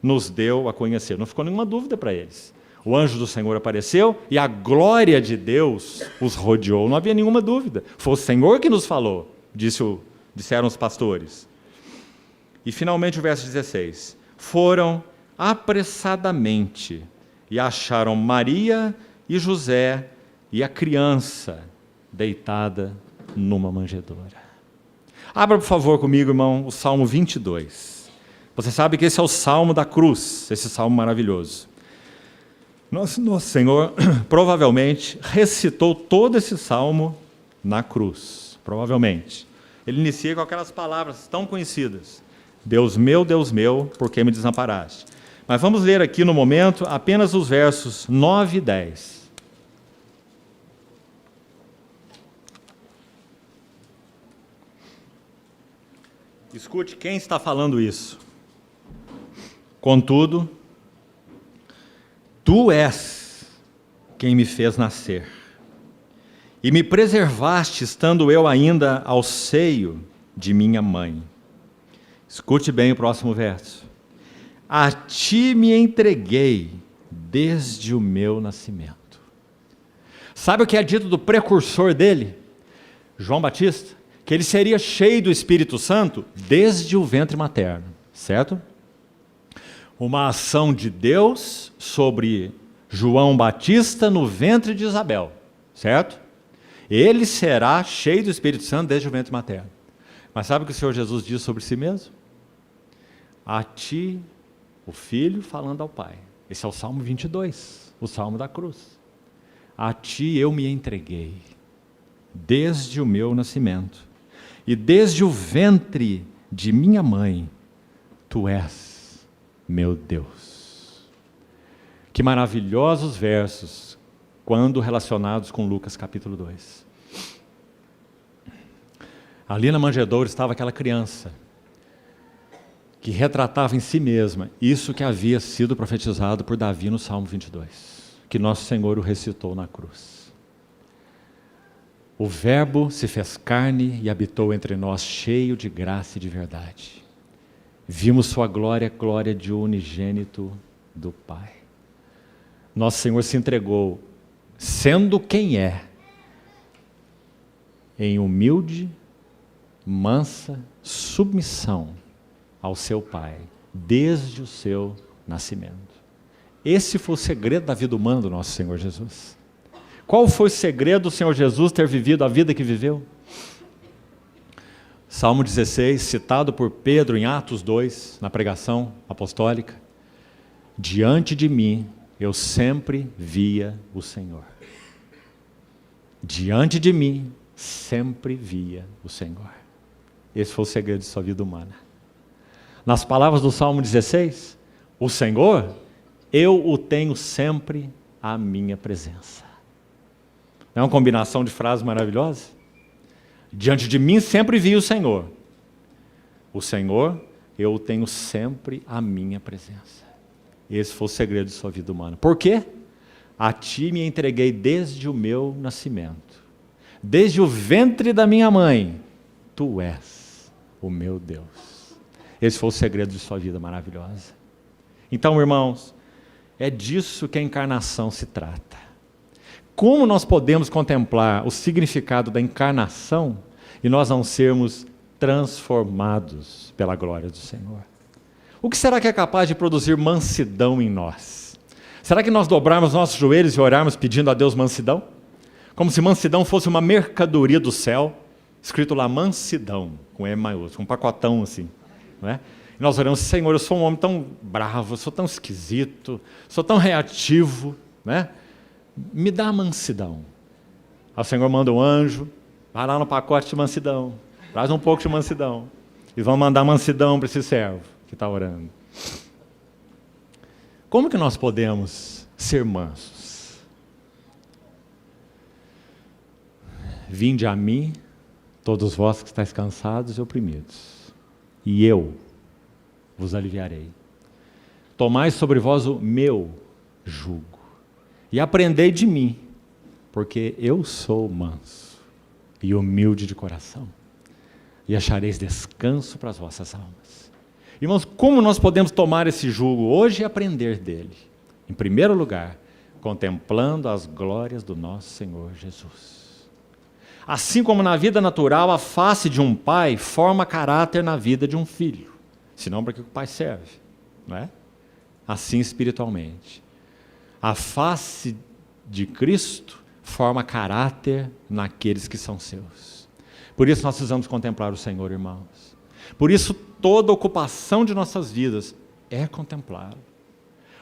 nos deu a conhecer. Não ficou nenhuma dúvida para eles. O anjo do Senhor apareceu e a glória de Deus os rodeou. Não havia nenhuma dúvida. Foi o Senhor que nos falou, disseram os pastores. E finalmente o verso 16. Foram apressadamente e acharam Maria e José e a criança deitada numa manjedoura. Abra, por favor, comigo, irmão, o Salmo 22. Você sabe que esse é o Salmo da cruz, esse Salmo maravilhoso. Nosso Senhor provavelmente recitou todo esse Salmo na cruz, provavelmente. Ele inicia com aquelas palavras tão conhecidas. Deus meu, por que me desamparaste? Mas vamos ler aqui no momento apenas os versos 9 e 10. Escute quem está falando isso. Contudo, tu és quem me fez nascer, e me preservaste estando eu ainda ao seio de minha mãe. Escute bem o próximo verso. A ti me entreguei desde o meu nascimento. Sabe o que é dito do precursor dele, João Batista? Que ele seria cheio do Espírito Santo desde o ventre materno, certo? Uma ação de Deus sobre João Batista no ventre de Isabel, certo? Ele será cheio do Espírito Santo desde o ventre materno. Mas sabe o que o Senhor Jesus diz sobre si mesmo? A ti, o Filho falando ao Pai. Esse é o Salmo 22, o Salmo da cruz. A ti eu me entreguei, desde o meu nascimento, e desde o ventre de minha mãe, tu és meu Deus. Que maravilhosos versos, quando relacionados com Lucas capítulo 2. Ali na manjedoura estava aquela criança, que retratava em si mesma isso que havia sido profetizado por Davi no Salmo 22, que nosso Senhor o recitou na cruz. O Verbo se fez carne e habitou entre nós, cheio de graça e de verdade. Vimos sua glória, glória de unigênito do Pai. Nosso Senhor se entregou, sendo quem é, em humilde, mansa submissão ao seu Pai, desde o seu nascimento. Esse foi o segredo da vida humana do nosso Senhor Jesus. Qual foi o segredo do Senhor Jesus ter vivido a vida que viveu? Salmo 16, citado por Pedro em Atos 2, na pregação apostólica. Diante de mim, eu sempre via o Senhor. Diante de mim, sempre via o Senhor. Esse foi o segredo de sua vida humana. Nas palavras do Salmo 16, o Senhor, eu o tenho sempre à minha presença. Não é uma combinação de frases maravilhosas? Diante de mim sempre vi o Senhor. O Senhor, eu o tenho sempre à minha presença. Esse foi o segredo de sua vida humana. Por quê? A ti me entreguei desde o meu nascimento. Desde o ventre da minha mãe, tu és o meu Deus. Esse foi o segredo de sua vida maravilhosa. Então, irmãos, é disso que a encarnação se trata. Como nós podemos contemplar o significado da encarnação e nós não sermos transformados pela glória do Senhor? O que será que é capaz de produzir mansidão em nós? Será que nós dobrarmos nossos joelhos e orarmos pedindo a Deus mansidão? Como se mansidão fosse uma mercadoria do céu, escrito lá mansidão, com E maiúsculo, um pacotão assim. Não é? E nós oramos, Senhor, eu sou um homem tão bravo, eu sou tão esquisito, sou tão reativo, né? Me dá mansidão. Aí o Senhor manda um anjo, vai lá no pacote de mansidão, traz um pouco de mansidão, e vão mandar mansidão para esse servo que está orando. Como que nós podemos ser mansos? Vinde a mim, todos vós que estáis cansados e oprimidos, e eu vos aliviarei. Tomai sobre vós o meu jugo, e aprendei de mim, porque eu sou manso e humilde de coração, e achareis descanso para as vossas almas. Irmãos, como nós podemos tomar esse jugo hoje e aprender dele? Em primeiro lugar, contemplando as glórias do nosso Senhor Jesus. Assim como na vida natural, a face de um pai forma caráter na vida de um filho. Senão, para que o pai serve? Não é? Assim espiritualmente. A face de Cristo forma caráter naqueles que são seus. Por isso nós precisamos contemplar o Senhor, irmãos. Por isso toda ocupação de nossas vidas é contemplá-lo.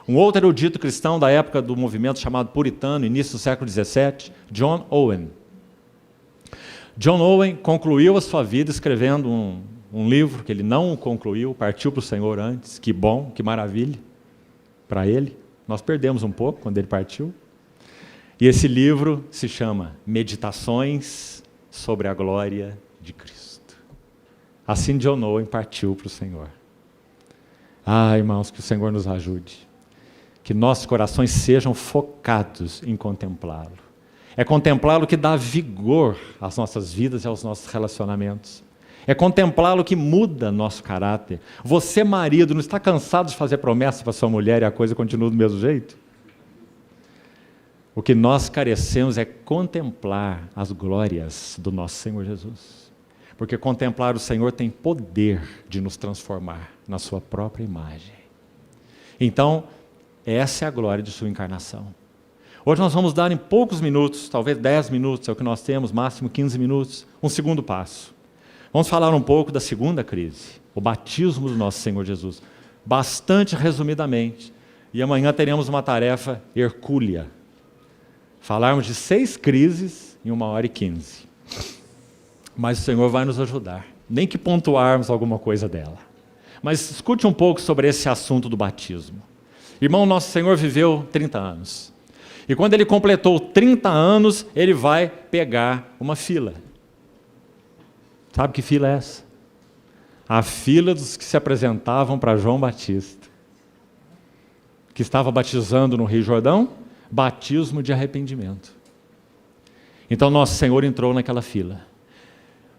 Um outro erudito cristão da época do movimento chamado puritano, início do século XVII, John Owen. John Owen concluiu a sua vida escrevendo um livro que ele não concluiu, partiu para o Senhor antes. Que bom, que maravilha para ele. Nós perdemos um pouco quando ele partiu. E esse livro se chama Meditações sobre a Glória de Cristo. Assim John Owen partiu para o Senhor. Ah, irmãos, que o Senhor nos ajude. Que nossos corações sejam focados em contemplá-lo. É contemplá-lo que dá vigor às nossas vidas e aos nossos relacionamentos. É contemplá-lo que muda nosso caráter. Você, marido, não está cansado de fazer promessa para sua mulher e a coisa continua do mesmo jeito? O que nós carecemos é contemplar as glórias do nosso Senhor Jesus. Porque contemplar o Senhor tem poder de nos transformar na sua própria imagem. Então, essa é a glória de sua encarnação. Hoje nós vamos dar em poucos minutos, talvez 10 minutos, é o que nós temos, máximo 15 minutos, um segundo passo. Vamos falar um pouco da segunda crise, o batismo do nosso Senhor Jesus, bastante resumidamente. E amanhã teremos uma tarefa hercúlea, falarmos de 6 crises em 1h15. Mas o Senhor vai nos ajudar, nem que pontuarmos alguma coisa dela. Mas escute um pouco sobre esse assunto do batismo. Irmão, nosso Senhor viveu 30 anos. E quando ele completou 30 anos, ele vai pegar uma fila. Sabe que fila é essa? A fila dos que se apresentavam para João Batista, que estava batizando no Rio Jordão, batismo de arrependimento. Então nosso Senhor entrou naquela fila.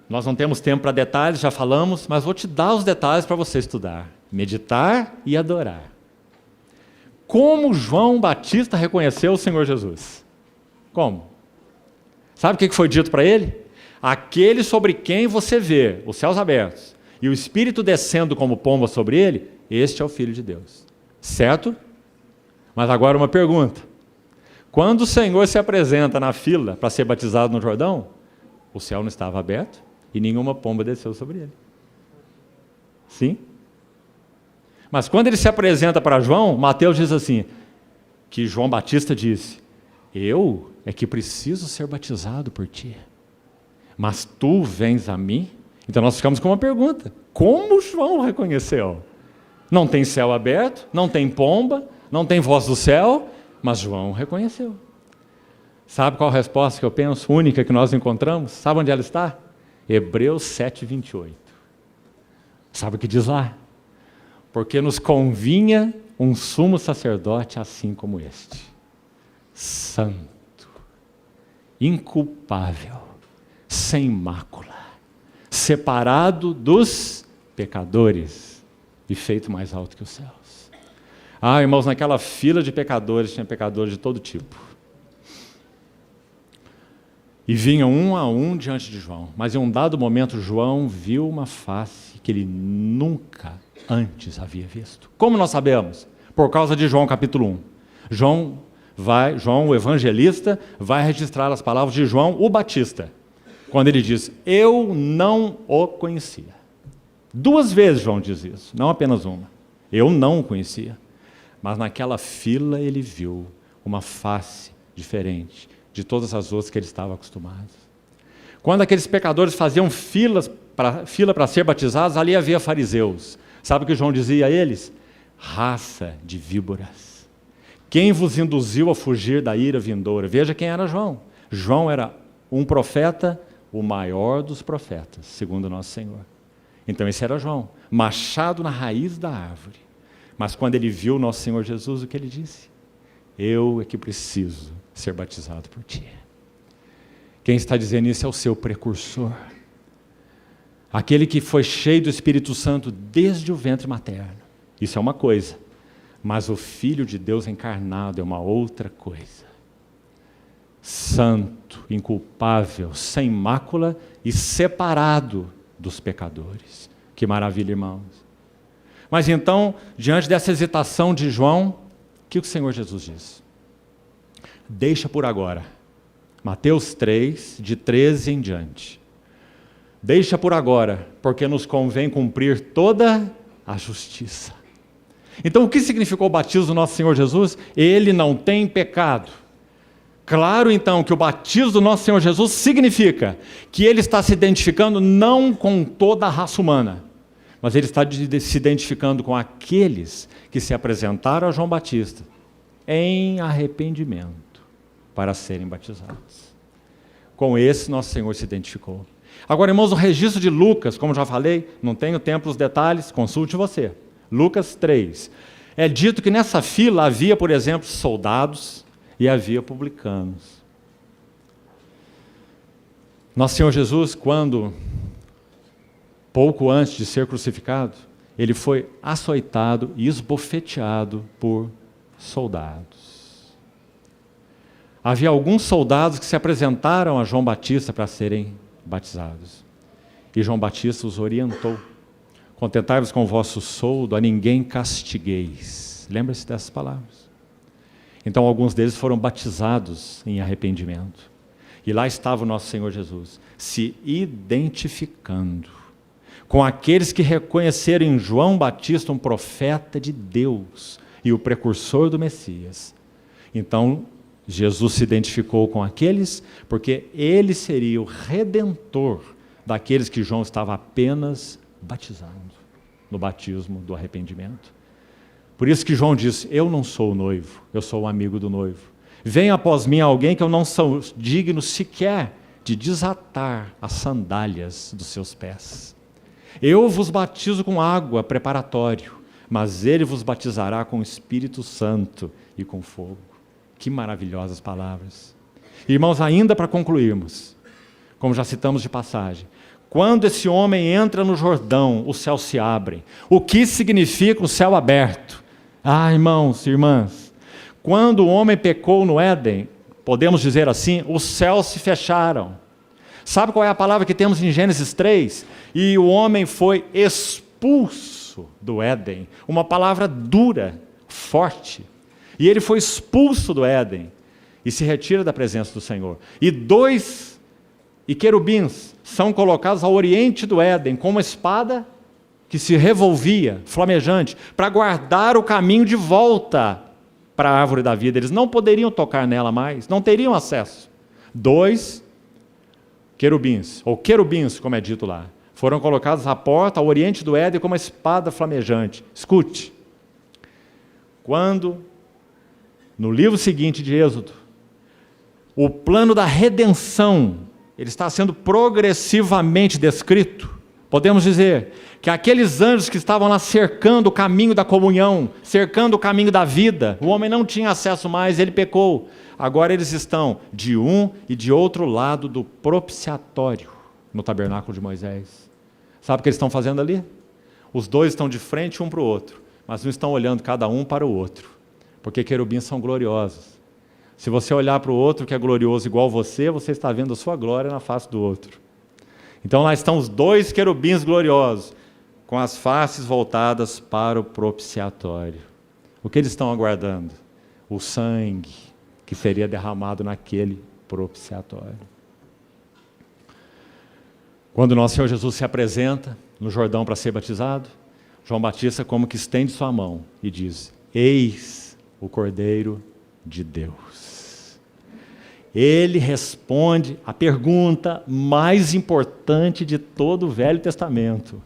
Nós não temos tempo para detalhes, já falamos, mas vou te dar os detalhes para você estudar, meditar e adorar. Como João Batista reconheceu o Senhor Jesus? Como? Sabe o que foi dito para ele? Aquele sobre quem você vê os céus abertos e o Espírito descendo como pomba sobre ele, este é o Filho de Deus. Certo? Mas agora uma pergunta. Quando o Senhor se apresenta na fila para ser batizado no Jordão, o céu não estava aberto e nenhuma pomba desceu sobre ele. Sim? Mas quando ele se apresenta para João, Mateus diz assim, que João Batista disse, eu é que preciso ser batizado por ti, mas tu vens a mim? Então nós ficamos com uma pergunta, como João reconheceu? Não tem céu aberto, não tem pomba, não tem voz do céu, mas João reconheceu. Sabe qual a resposta que eu penso, única que nós encontramos? Sabe onde ela está? Hebreus 7:28. Sabe o que diz lá? Porque nos convinha um sumo sacerdote assim como este, santo, inculpável, sem mácula, separado dos pecadores e feito mais alto que os céus. Ah, irmãos, naquela fila de pecadores, tinha pecadores de todo tipo. E vinham um a um diante de João. Mas em um dado momento, João viu uma face que ele nunca antes havia visto. Como nós sabemos? Por causa de João capítulo 1. João, o evangelista, vai registrar as palavras de João o Batista. Quando ele diz, eu não o conhecia. 2 vezes João diz isso, não apenas uma. Eu não o conhecia. Mas naquela fila ele viu uma face diferente de todas as outras que ele estava acostumado. Quando aqueles pecadores faziam fila para ser batizados, ali havia fariseus. Sabe o que João dizia a eles? Raça de víboras. Quem vos induziu a fugir da ira vindoura? Veja quem era João. João era um profeta, o maior dos profetas, segundo nosso Senhor. Então esse era João, machado na raiz da árvore. Mas quando ele viu nosso Senhor Jesus, o que ele disse? Eu é que preciso ser batizado por ti. Quem está dizendo isso é o seu precursor. Aquele que foi cheio do Espírito Santo desde o ventre materno. Isso é uma coisa. Mas o Filho de Deus encarnado é uma outra coisa. Santo, inculpável, sem mácula e separado dos pecadores. Que maravilha, irmãos. Mas então, diante dessa hesitação de João, o que o Senhor Jesus diz? Deixa por agora. Mateus 3, de 13 em diante. Deixa por agora, porque nos convém cumprir toda a justiça. Então, o que significou o batismo do nosso Senhor Jesus? Ele não tem pecado. Claro, então, que o batismo do nosso Senhor Jesus significa que ele está se identificando não com toda a raça humana, mas ele está se identificando com aqueles que se apresentaram a João Batista em arrependimento para serem batizados. Com esse, nosso Senhor se identificou. Agora, irmãos, o registro de Lucas, como já falei, não tenho tempo para os detalhes, consulte você. Lucas 3. É dito que nessa fila havia, por exemplo, soldados e havia publicanos. Nosso Senhor Jesus, quando pouco antes de ser crucificado, ele foi açoitado e esbofeteado por soldados. Havia alguns soldados que se apresentaram a João Batista para serem batizados. E João Batista os orientou. Contentai-vos com o vosso soldo, a ninguém castigueis. Lembra-se dessas palavras. Então alguns deles foram batizados em arrependimento. E lá estava o nosso Senhor Jesus, se identificando com aqueles que reconheceram em João Batista um profeta de Deus e o precursor do Messias. Então, Jesus se identificou com aqueles, porque ele seria o redentor daqueles que João estava apenas batizando, no batismo do arrependimento. Por isso que João diz, eu não sou o noivo, eu sou o amigo do noivo. Venha após mim alguém que eu não sou digno sequer de desatar as sandálias dos seus pés. Eu vos batizo com água, preparatório, mas ele vos batizará com o Espírito Santo e com fogo. Que maravilhosas palavras. Irmãos, ainda para concluirmos, como já citamos de passagem, quando esse homem entra no Jordão, os céus se abrem. O que significa o céu aberto? Irmãos e irmãs, quando o homem pecou no Éden, podemos dizer assim, os céus se fecharam. Sabe qual é a palavra que temos em Gênesis 3? E o homem foi expulso do Éden. Uma palavra dura, forte. E ele foi expulso do Éden e se retira da presença do Senhor. E querubins são colocados ao oriente do Éden com uma espada que se revolvia, flamejante, para guardar o caminho de volta para a árvore da vida. Eles não poderiam tocar nela mais, não teriam acesso. 2 querubins, ou querubins, como é dito lá, foram colocados à porta, ao oriente do Éden, com uma espada flamejante. Escute, quando, no livro seguinte de Êxodo, o plano da redenção, ele está sendo progressivamente descrito, podemos dizer que aqueles anjos que estavam lá cercando o caminho da comunhão, cercando o caminho da vida, o homem não tinha acesso mais, ele pecou. Agora eles estão de um e de outro lado do propiciatório, no tabernáculo de Moisés. Sabe o que eles estão fazendo ali? Os dois estão de frente um para o outro, mas não estão olhando cada um para o outro, porque querubins são gloriosos. Se você olhar para o outro que é glorioso igual você está vendo a sua glória na face do outro. Então lá estão os 2 querubins gloriosos, com as faces voltadas para o propiciatório. O que eles estão aguardando? O sangue que seria derramado naquele propiciatório. Quando nosso Senhor Jesus se apresenta no Jordão para ser batizado, João Batista como que estende sua mão e diz, eis o Cordeiro de Deus. Ele responde a pergunta mais importante de todo o Velho Testamento.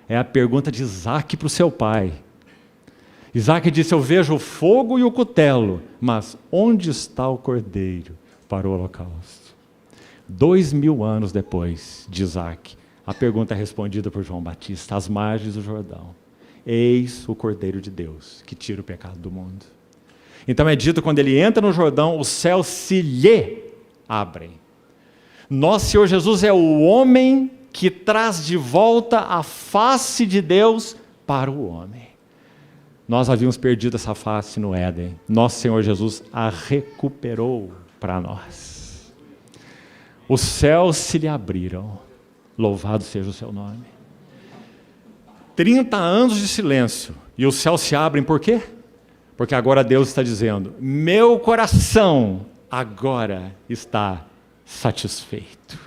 É a pergunta de Isaac para o seu pai. Isaac disse, eu vejo o fogo e o cutelo, mas onde está o cordeiro para o holocausto? 2000 anos depois de Isaac, a pergunta é respondida por João Batista, às margens do Jordão. Eis o Cordeiro de Deus, que tira o pecado do mundo. Então é dito, quando ele entra no Jordão, os céus se lhe abrem. Nosso Senhor Jesus é o homem que traz de volta a face de Deus para o homem. Nós havíamos perdido essa face no Éden. Nosso Senhor Jesus a recuperou para nós. Os céus se lhe abriram. Louvado seja o seu nome. 30 anos de silêncio. E os céus se abrem por quê? Porque agora Deus está dizendo, meu coração agora está satisfeito.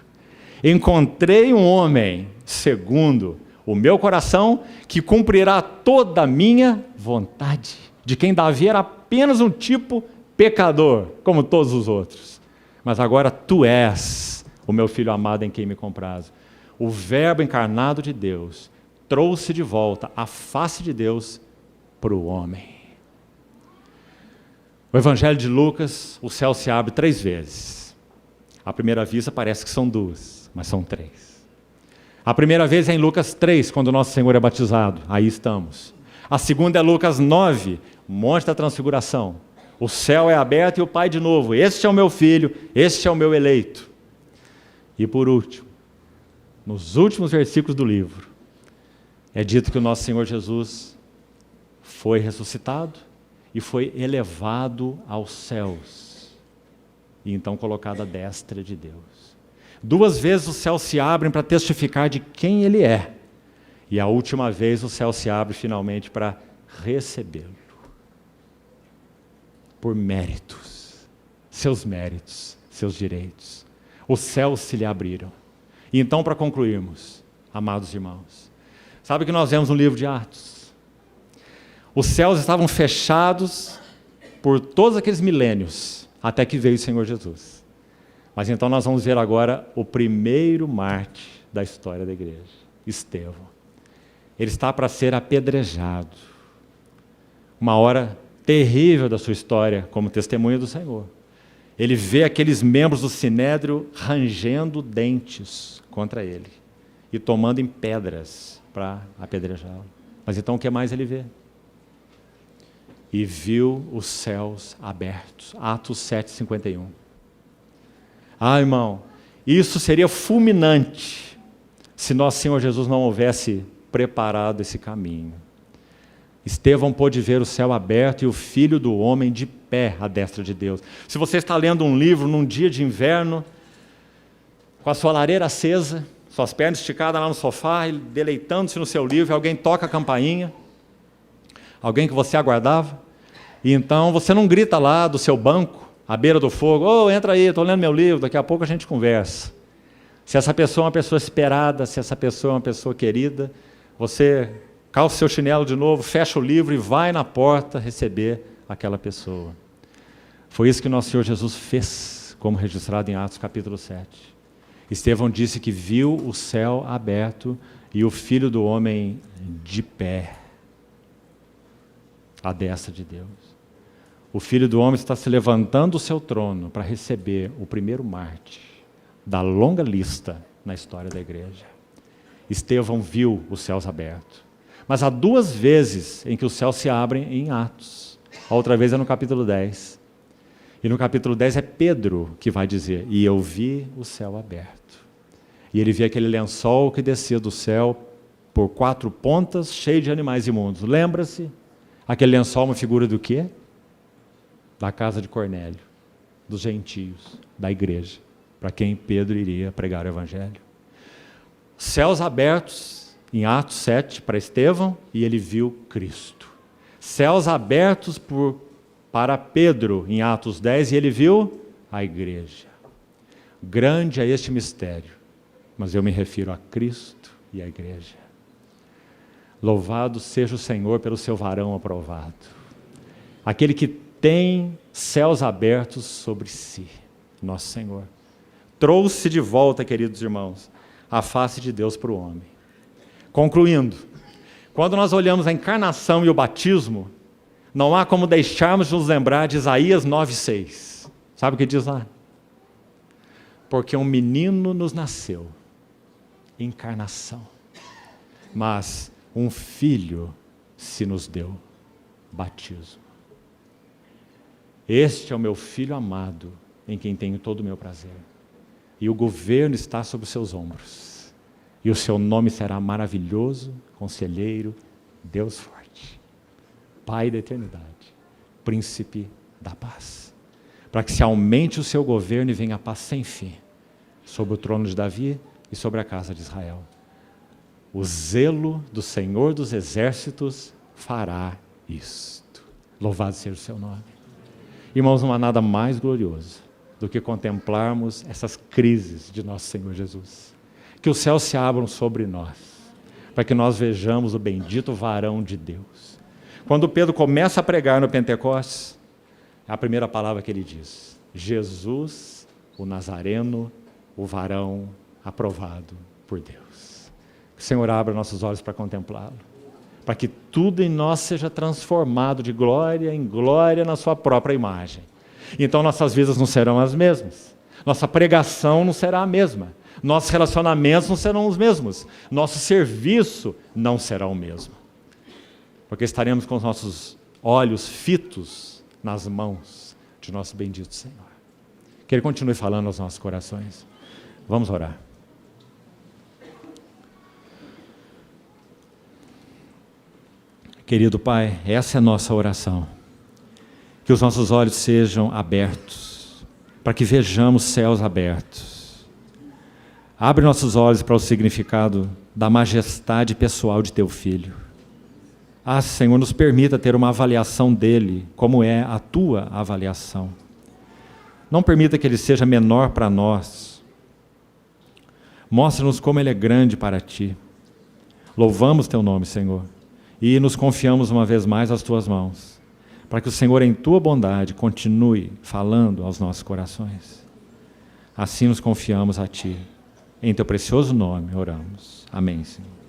Encontrei um homem segundo o meu coração, que cumprirá toda a minha vontade, de quem Davi era apenas um tipo pecador, como todos os outros. Mas agora tu és o meu filho amado em quem me comprazo. O verbo encarnado de Deus trouxe de volta a face de Deus para o homem. O Evangelho de Lucas, o céu se abre 3 vezes. À primeira vista parece que são 2. Mas são 3. A primeira vez é em Lucas 3, quando o nosso Senhor é batizado. Aí estamos. A segunda é Lucas 9, Monte da Transfiguração. O céu é aberto e o Pai de novo. Este é o meu filho, este é o meu eleito. E por último, nos últimos versículos do livro, É dito que o nosso Senhor Jesus foi ressuscitado e foi elevado aos céus, e então colocado à destra de Deus. 2 vezes os céus se abrem para testificar de quem Ele é, e a última vez o céu se abre finalmente para recebê-lo, por méritos, seus direitos. Os céus se lhe abriram. E então, para concluirmos, amados irmãos, sabe o que nós vemos no livro de Atos? Os céus estavam fechados por todos aqueles milênios, até que veio o Senhor Jesus. Mas então nós vamos ver agora o primeiro mártir da história da igreja, Estevão. Ele está para ser apedrejado. Uma hora terrível da sua história como testemunha do Senhor. Ele vê aqueles membros do Sinédrio rangendo dentes contra ele e tomando em pedras para apedrejá-lo. Mas então o que mais ele vê? E viu os céus abertos. Atos 7:51. Irmão, isso seria fulminante se nosso Senhor Jesus não houvesse preparado esse caminho. Estevão pôde ver o céu aberto e o Filho do Homem de pé à destra de Deus. Se você está lendo um livro num dia de inverno, com a sua lareira acesa, suas pernas esticadas lá no sofá, deleitando-se no seu livro, alguém toca a campainha, alguém que você aguardava, e então você não grita lá do seu banco, à beira do fogo, entra aí, estou lendo meu livro, daqui a pouco a gente conversa. Se essa pessoa é uma pessoa esperada, se essa pessoa é uma pessoa querida, você calça seu chinelo de novo, fecha o livro e vai na porta receber aquela pessoa. Foi isso que nosso Senhor Jesus fez, como registrado em Atos capítulo 7. Estevão disse que viu o céu aberto e o Filho do Homem de pé, à destra de Deus. O Filho do Homem está se levantando do seu trono para receber o primeiro mártir da longa lista na história da igreja. Estevão viu os céus abertos. Mas há 2 vezes em que os céus se abrem em Atos. A outra vez é no capítulo 10. E no capítulo 10 é Pedro que vai dizer: e eu vi o céu aberto. E ele via aquele lençol que descia do céu por 4 pontas, cheio de animais imundos. Lembra-se? Aquele lençol é uma figura do quê? Da casa de Cornélio, dos gentios, da igreja, para quem Pedro iria pregar o evangelho. Céus abertos em Atos 7 para Estevão, e ele viu Cristo. Céus abertos para Pedro em Atos 10, e ele viu a igreja. Grande é este mistério, mas eu me refiro a Cristo e a igreja. Louvado seja o Senhor pelo seu varão aprovado. Aquele que tem céus abertos sobre si, nosso Senhor. Trouxe de volta, queridos irmãos, a face de Deus para o homem. Concluindo, quando nós olhamos a encarnação e o batismo, não há como deixarmos de nos lembrar de Isaías 9:6. Sabe o que diz lá? Porque um menino nos nasceu, encarnação, mas um filho se nos deu, batismo. Este é o meu filho amado, em quem tenho todo o meu prazer. E o governo está sobre os seus ombros. E o seu nome será maravilhoso, conselheiro, Deus forte, Pai da eternidade, príncipe da paz. Para que se aumente o seu governo e venha a paz sem fim, sobre o trono de Davi e sobre a casa de Israel. O zelo do Senhor dos exércitos fará isto. Louvado seja o seu nome. Irmãos, não há nada mais glorioso do que contemplarmos essas crises de nosso Senhor Jesus. Que os céus se abram sobre nós, para que nós vejamos o bendito varão de Deus. Quando Pedro começa a pregar no Pentecostes, é a primeira palavra que ele diz: Jesus, o Nazareno, o varão aprovado por Deus. Que o Senhor abra nossos olhos para contemplá-lo, para que tudo em nós seja transformado de glória em glória na sua própria imagem. Então nossas vidas não serão as mesmas, nossa pregação não será a mesma, nossos relacionamentos não serão os mesmos, nosso serviço não será o mesmo, porque estaremos com os nossos olhos fitos nas mãos de nosso bendito Senhor. Que Ele continue falando aos nossos corações. Vamos orar. Querido Pai, essa é a nossa oração. Que os nossos olhos sejam abertos, para que vejamos céus abertos. Abre nossos olhos para o significado da majestade pessoal de Teu Filho. Senhor, nos permita ter uma avaliação dele, como é a Tua avaliação. Não permita que ele seja menor para nós. Mostra-nos como ele é grande para Ti. Louvamos Teu nome, Senhor, e nos confiamos uma vez mais às Tuas mãos, para que o Senhor, em Tua bondade, continue falando aos nossos corações. Assim nos confiamos a Ti. Em Teu precioso nome oramos. Amém, Senhor.